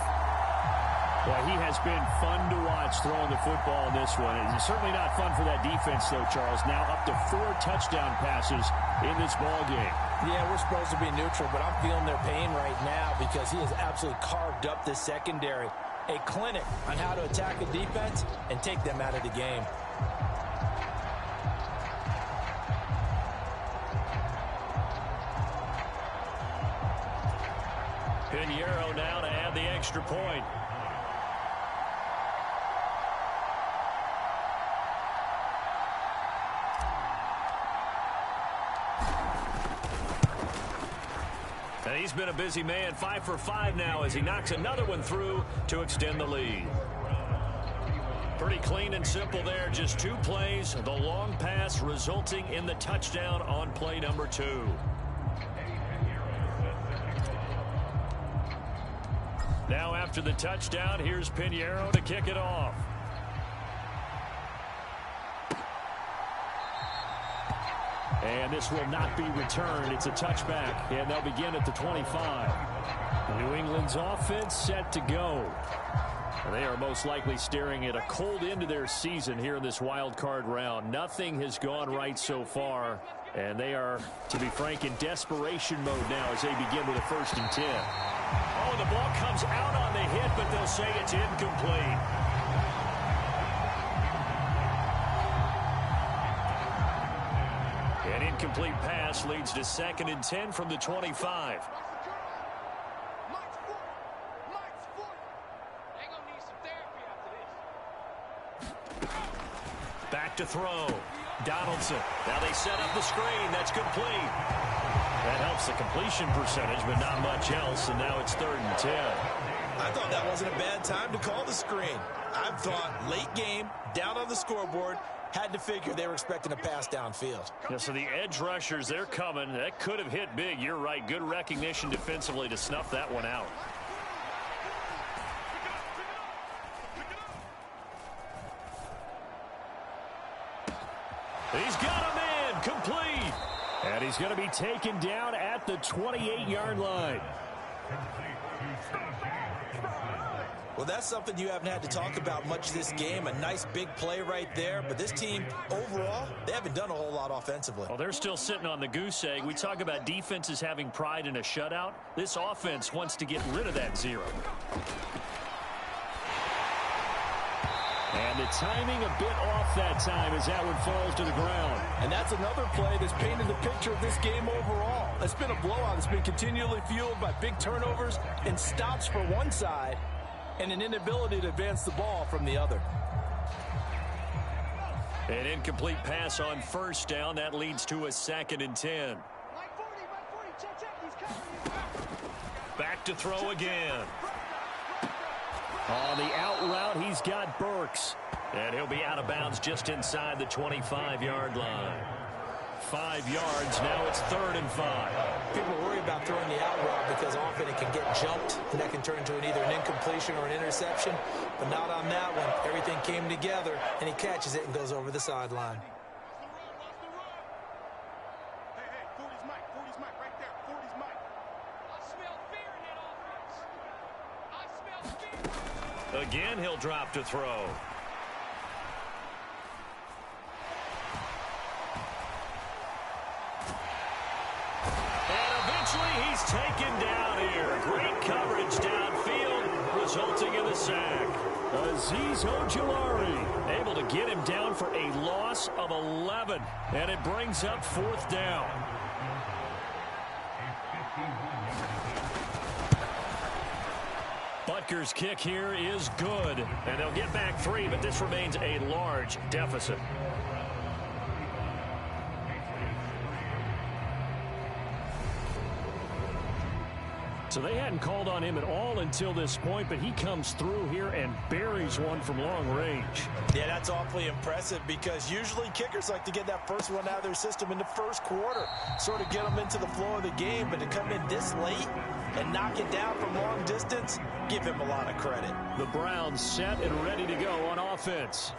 Well, he has been fun to watch throwing the football in this one. It's certainly not fun for that defense, though, Charles. Now up to 4 touchdown passes in this ball game.
Yeah, we're supposed to be neutral, but I'm feeling their pain right now because he has absolutely carved up this secondary. A clinic on how to attack a defense and take them out of the game.
Pinheiro now to add the extra point. And he's been a busy man, 5 for 5 now as he knocks another one through to extend the lead. Pretty clean and simple there, just 2 plays, the long pass resulting in the touchdown on play number 2. Now after the touchdown, here's Pinheiro to kick it off.
And this will not be returned. It's a touchback, and they'll begin at the 25. New England's offense set to go. They are most likely staring at a cold end to their season here in this wild card round. Nothing has gone right so far, and they are, to be frank, in desperation mode now as they begin with a 1st and 10.
Oh, the ball comes out on the hit, but they'll say it's incomplete. An incomplete pass leads to 2nd and 10 from the 25. Back to throw. Donaldson. Now they set up the screen. That's complete. That helps the completion percentage, but not much else, and now it's 3rd and 10.
I thought that wasn't a bad time to call the screen. I thought late game, down on the scoreboard, had to figure they were expecting a pass downfield.
Yeah, so the edge rushers, they're coming. That could have hit big. You're right. Good recognition defensively to snuff that one out. He's got him in. Complete.
And he's going to be taken down at the 28-yard line.
Well, that's something you haven't had to talk about much this game. A nice big play right there. But this team, overall, they haven't done a whole lot offensively.
Well, they're still sitting on the goose egg. We talk about defenses having pride in a shutout. This offense wants to get rid of that 0.
And the timing a bit off that time as that one falls to the ground.
And that's another play that's painted the picture of this game overall. It's been a blowout. It's been continually fueled by big turnovers and stops for one side and an inability to advance the ball from the other.
An incomplete pass on 1st down. That leads to a 2nd and 10. Back to throw again.
On the out route, he's got Burks.
And he'll be out of bounds just inside the 25-yard line. 5 yards. Now it's 3rd and 5.
People worry about throwing the out route because often it can get jumped, and that can turn into either an incompletion or an interception. But not on that one. Everything came together, and he catches it and goes over the sideline.
Again, he'll drop to throw. And eventually he's taken down here. Great coverage downfield, resulting in the sack.
Azeez Ojulari
Able to get him down for a loss of 11. And it brings up 4th down. Butker's kick here is good. And they'll get back 3, but this remains a large deficit. So they hadn't called on him at all until this point, but he comes through here and buries one from long range.
Yeah, that's awfully impressive because usually kickers like to get that first one out of their system in the first quarter, sort of get them into the flow of the game, but to come in this late and knock it down from long distance, give him a lot of credit.
The Browns set and ready to go on offense.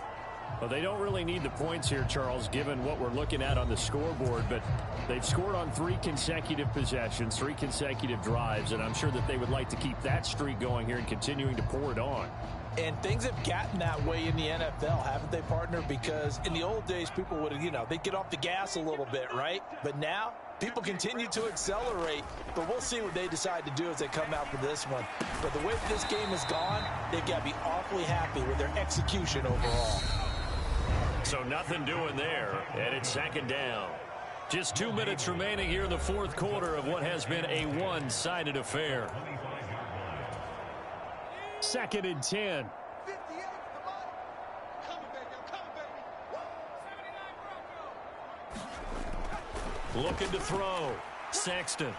Well, they don't really need the points here, Charles, given what we're looking at on the scoreboard, but they've scored on 3 consecutive possessions, 3 consecutive drives, and I'm sure that they would like to keep that streak going here and continuing to pour it on.
And things have gotten that way in the NFL, haven't they, partner? Because in the old days, people would, they'd get off the gas a little bit, right? But now, people continue to accelerate, but we'll see what they decide to do as they come out for this one. But the way this game has gone, they've got to be awfully happy with their execution overall.
So nothing doing there, and it's second down. Just 2 minutes remaining here in the fourth quarter of what has been a one-sided affair.
Second and 10.
Looking to throw. Sexton.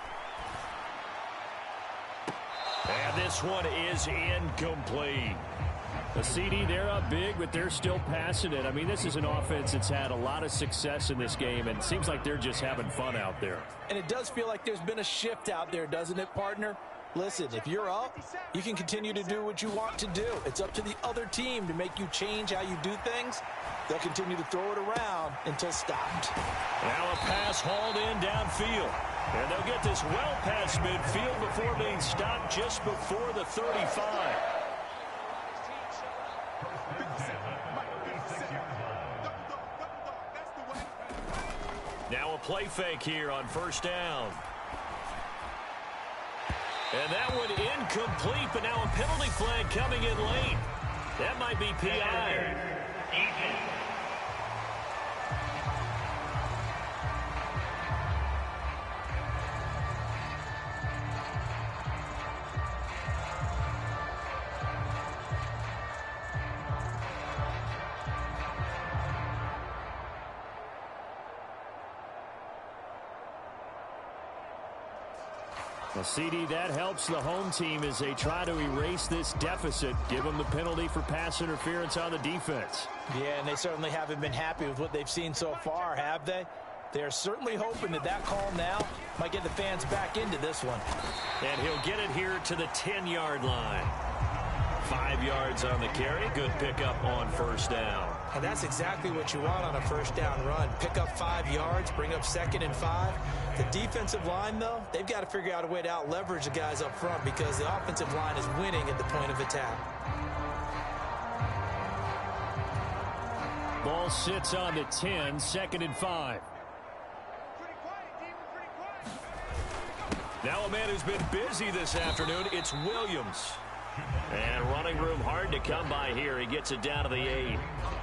And this one is incomplete.
The CD, they're up big, but they're still passing it. I mean, this is an offense that's had a lot of success in this game, and it seems like they're just having fun out there.
And it does feel like there's been a shift out there, doesn't it, partner? Listen, if you're up, you can continue to do what you want to do. It's up to the other team to make you change how you do things. They'll continue to throw it around until stopped.
Now a pass hauled in downfield. And they'll get this well past midfield before being stopped just before the 35. Now a play fake here on first down. And that one incomplete, but now a penalty flag coming in late. That might be PI.
Well, CD, that helps the home team as they try to erase this deficit, give them the penalty for pass interference on the defense.
Yeah, and they certainly haven't been happy with what they've seen so far, have they? They're certainly hoping that that call now might get the fans back into this one.
And he'll get it here to the 10-yard line. 5 yards on the carry. Good pickup on first down.
And that's exactly what you want on a first down run. Pick up 5 yards, bring up 2nd and 5. The defensive line, though, they've got to figure out a way to out-leverage the guys up front because the offensive line is winning at the point of attack.
Ball sits on the 10, 2nd and 5.
Now a man who's been busy this afternoon, it's Williams. And running room hard to come by here. He gets it down to the 8.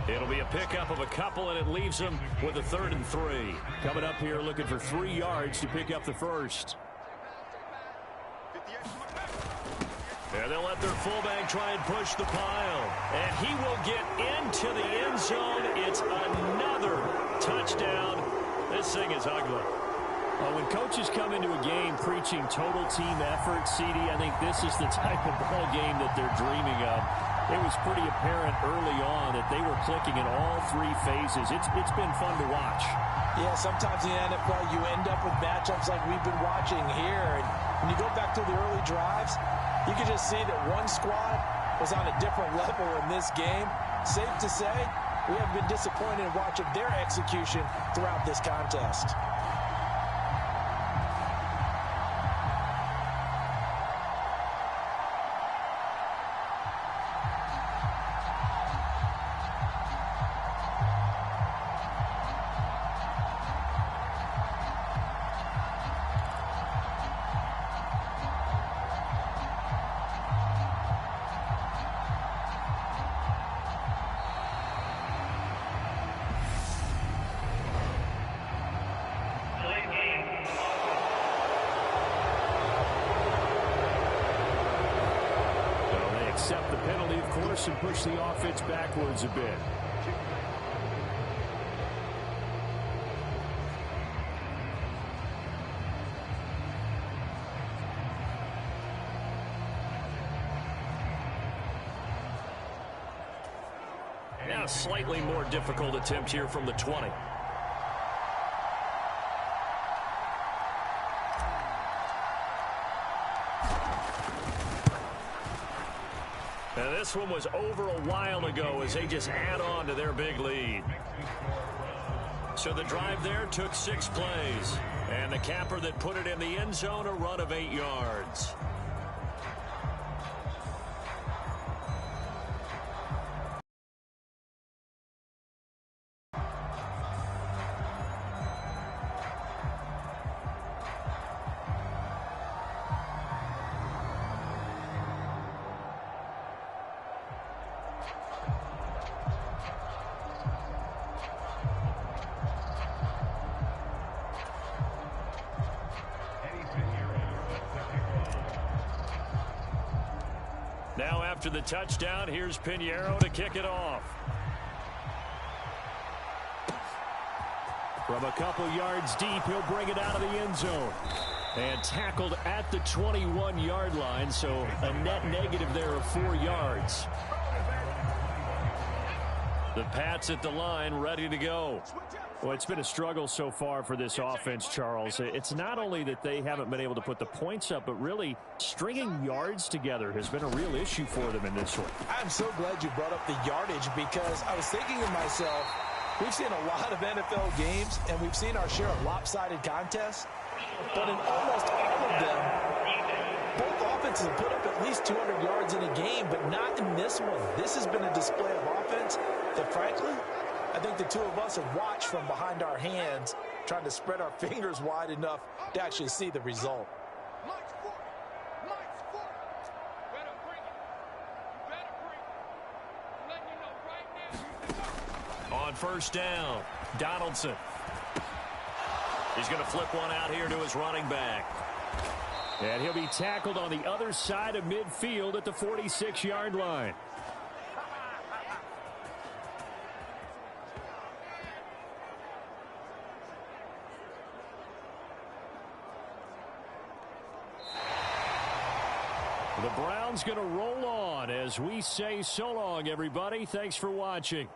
It'll be a pickup of a couple, and it leaves him with a 3rd and 3.
Coming up here looking for 3 yards to pick up the first.
And they'll let their fullback try and push the pile. And he will get into the end zone. It's another touchdown. This thing is ugly.
When coaches come into a game preaching total team effort, CD, I think this is the type of ball game that they're dreaming of. It was pretty apparent early on that they were clicking in all 3 phases. It's been fun to watch.
Yeah, sometimes in the NFL you end up with matchups like we've been watching here. And when you go back to the early drives, you can just see that one squad was on a different level in this game. Safe to say, we have been disappointed in watching their execution throughout this contest.
close and push the offense backwards a bit. Now a slightly more difficult attempt here from the 20. And this one was over a while ago as they just add on to their big lead. So the drive there took 6 plays. And the capper that put it in the end zone, a run of 8 yards. Now after the touchdown, here's Pinheiro to kick it off. From a couple yards deep, he'll bring it out of the end zone. And tackled at the 21-yard line, so a net negative there of 4 yards. The Pats at the line, ready to go. Well, it's been a struggle so far for this offense, Charles. It's not only that they haven't been able to put the points up, but really stringing yards together has been a real issue for them in this one.
I'm so glad you brought up the yardage because I was thinking to myself, we've seen a lot of NFL games, and we've seen our share of lopsided contests, but in almost all of them, both offenses have put up at least 200 yards in a game, but not in this one. This has been a display of offense that, frankly, I think the two of us have watched from behind our hands, trying to spread our fingers wide enough to actually see the result.
On first down, Donaldson. He's going to flip one out here to his running back.
And he'll be tackled on the other side of midfield at the 46-yard line. The Browns going to roll on as we say so long, everybody. Thanks for watching.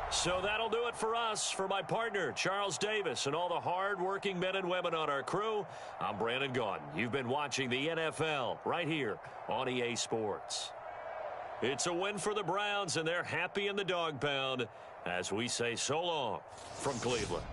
So that'll do it for us. For my partner, Charles Davis, and all the hard-working men and women on our crew, I'm Brandon Gaudin. You've been watching the NFL right here on EA Sports. It's a win for the Browns, and they're happy in the dog pound as we say so long from Cleveland.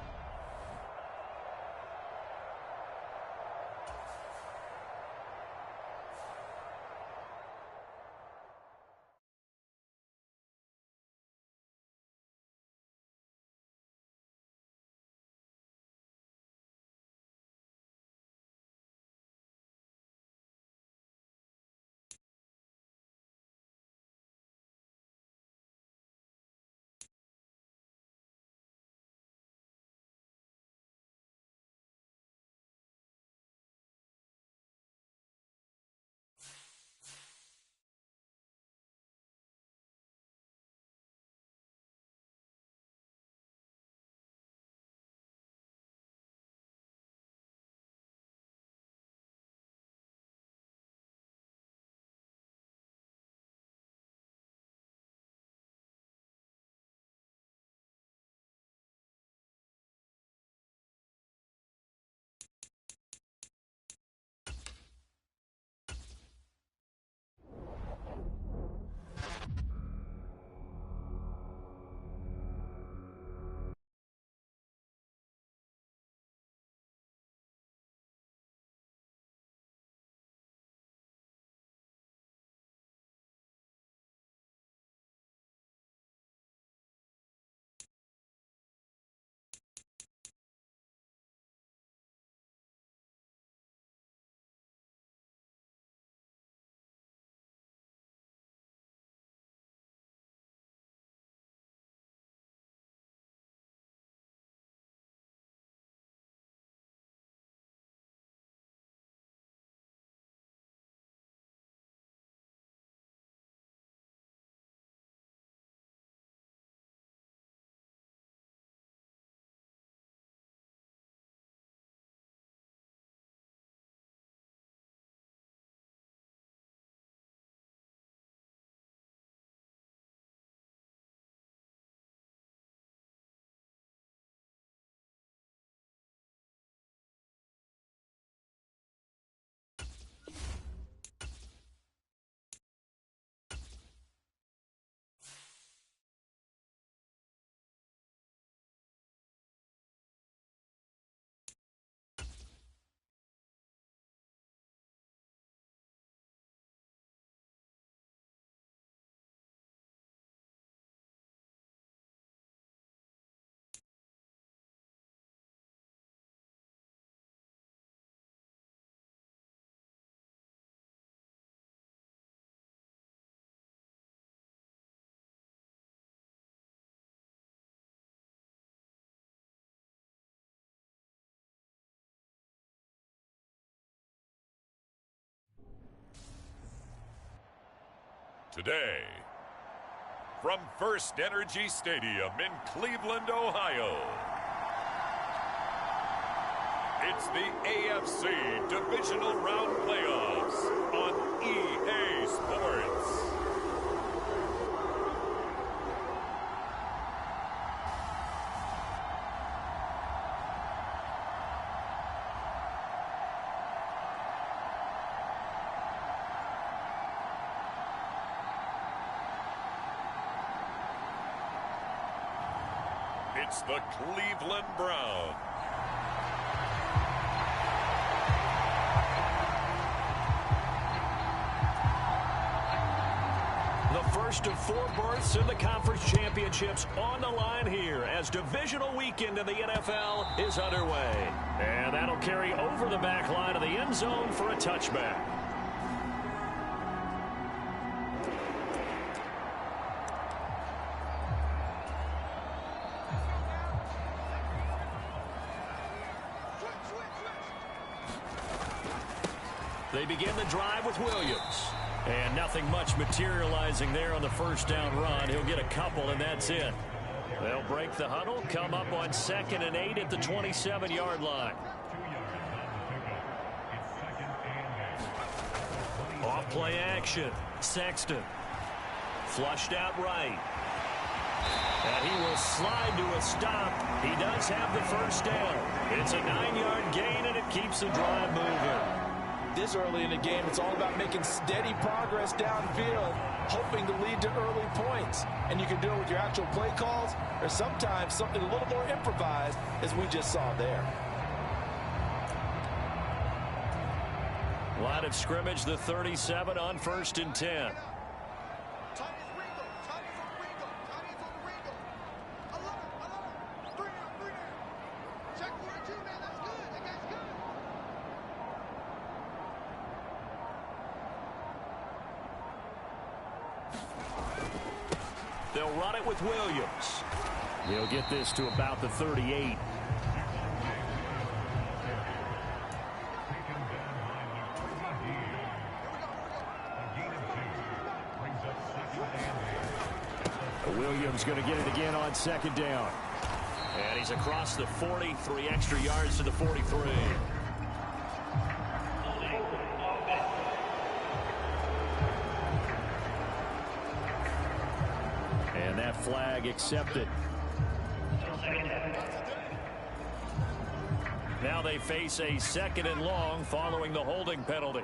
today. From First Energy Stadium in Cleveland, Ohio, it's the AFC Divisional Round Playoffs on EA Sports. It's the Cleveland Browns.
The first of 4 berths in the conference championships on the line here as divisional weekend in the NFL is underway. And that'll carry over the back line of the end zone for a touchback. They begin the drive with Williams. And nothing much materializing there on the first down run. He'll get a couple, and that's it. They'll break the huddle, come up on 2nd and 8 at the 27-yard line. Off play action. Sexton. Flushed out right. And he will slide to a stop. He does have the first down. It's a 9-yard gain, and it keeps the drive moving.
This early in the game, it's all about making steady progress downfield, hoping to lead to early points. And you can do it with your actual play calls, or sometimes something a little more improvised, as we just saw there.
Line of scrimmage, the 37 on 1st and 10. They'll run it with Williams.
He'll get this to about the 38. Williams going to get it again on 2nd down.
And he's across the 40, 3 extra yards to the 43.
And that flag accepted.
Now they face a 2nd and long following the holding penalty.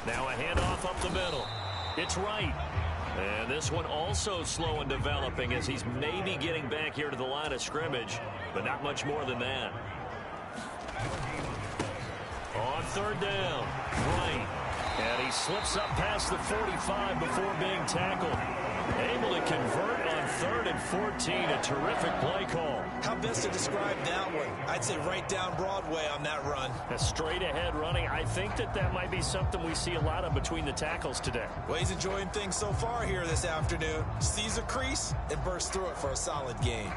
Now a handoff up the middle. It's right. And this one also slow in developing as he's maybe getting back here to the line of scrimmage, but not much more than that. On 3rd down, right. And he slips up past the 45 before being tackled. Able to convert on 3rd and 14. A terrific play call.
How best to describe that one? I'd say right down Broadway on that run.
A straight ahead running. I think that might be something we see a lot of between the tackles today.
Well, he's enjoying things so far here this afternoon. Sees a crease and bursts through it for a solid gain.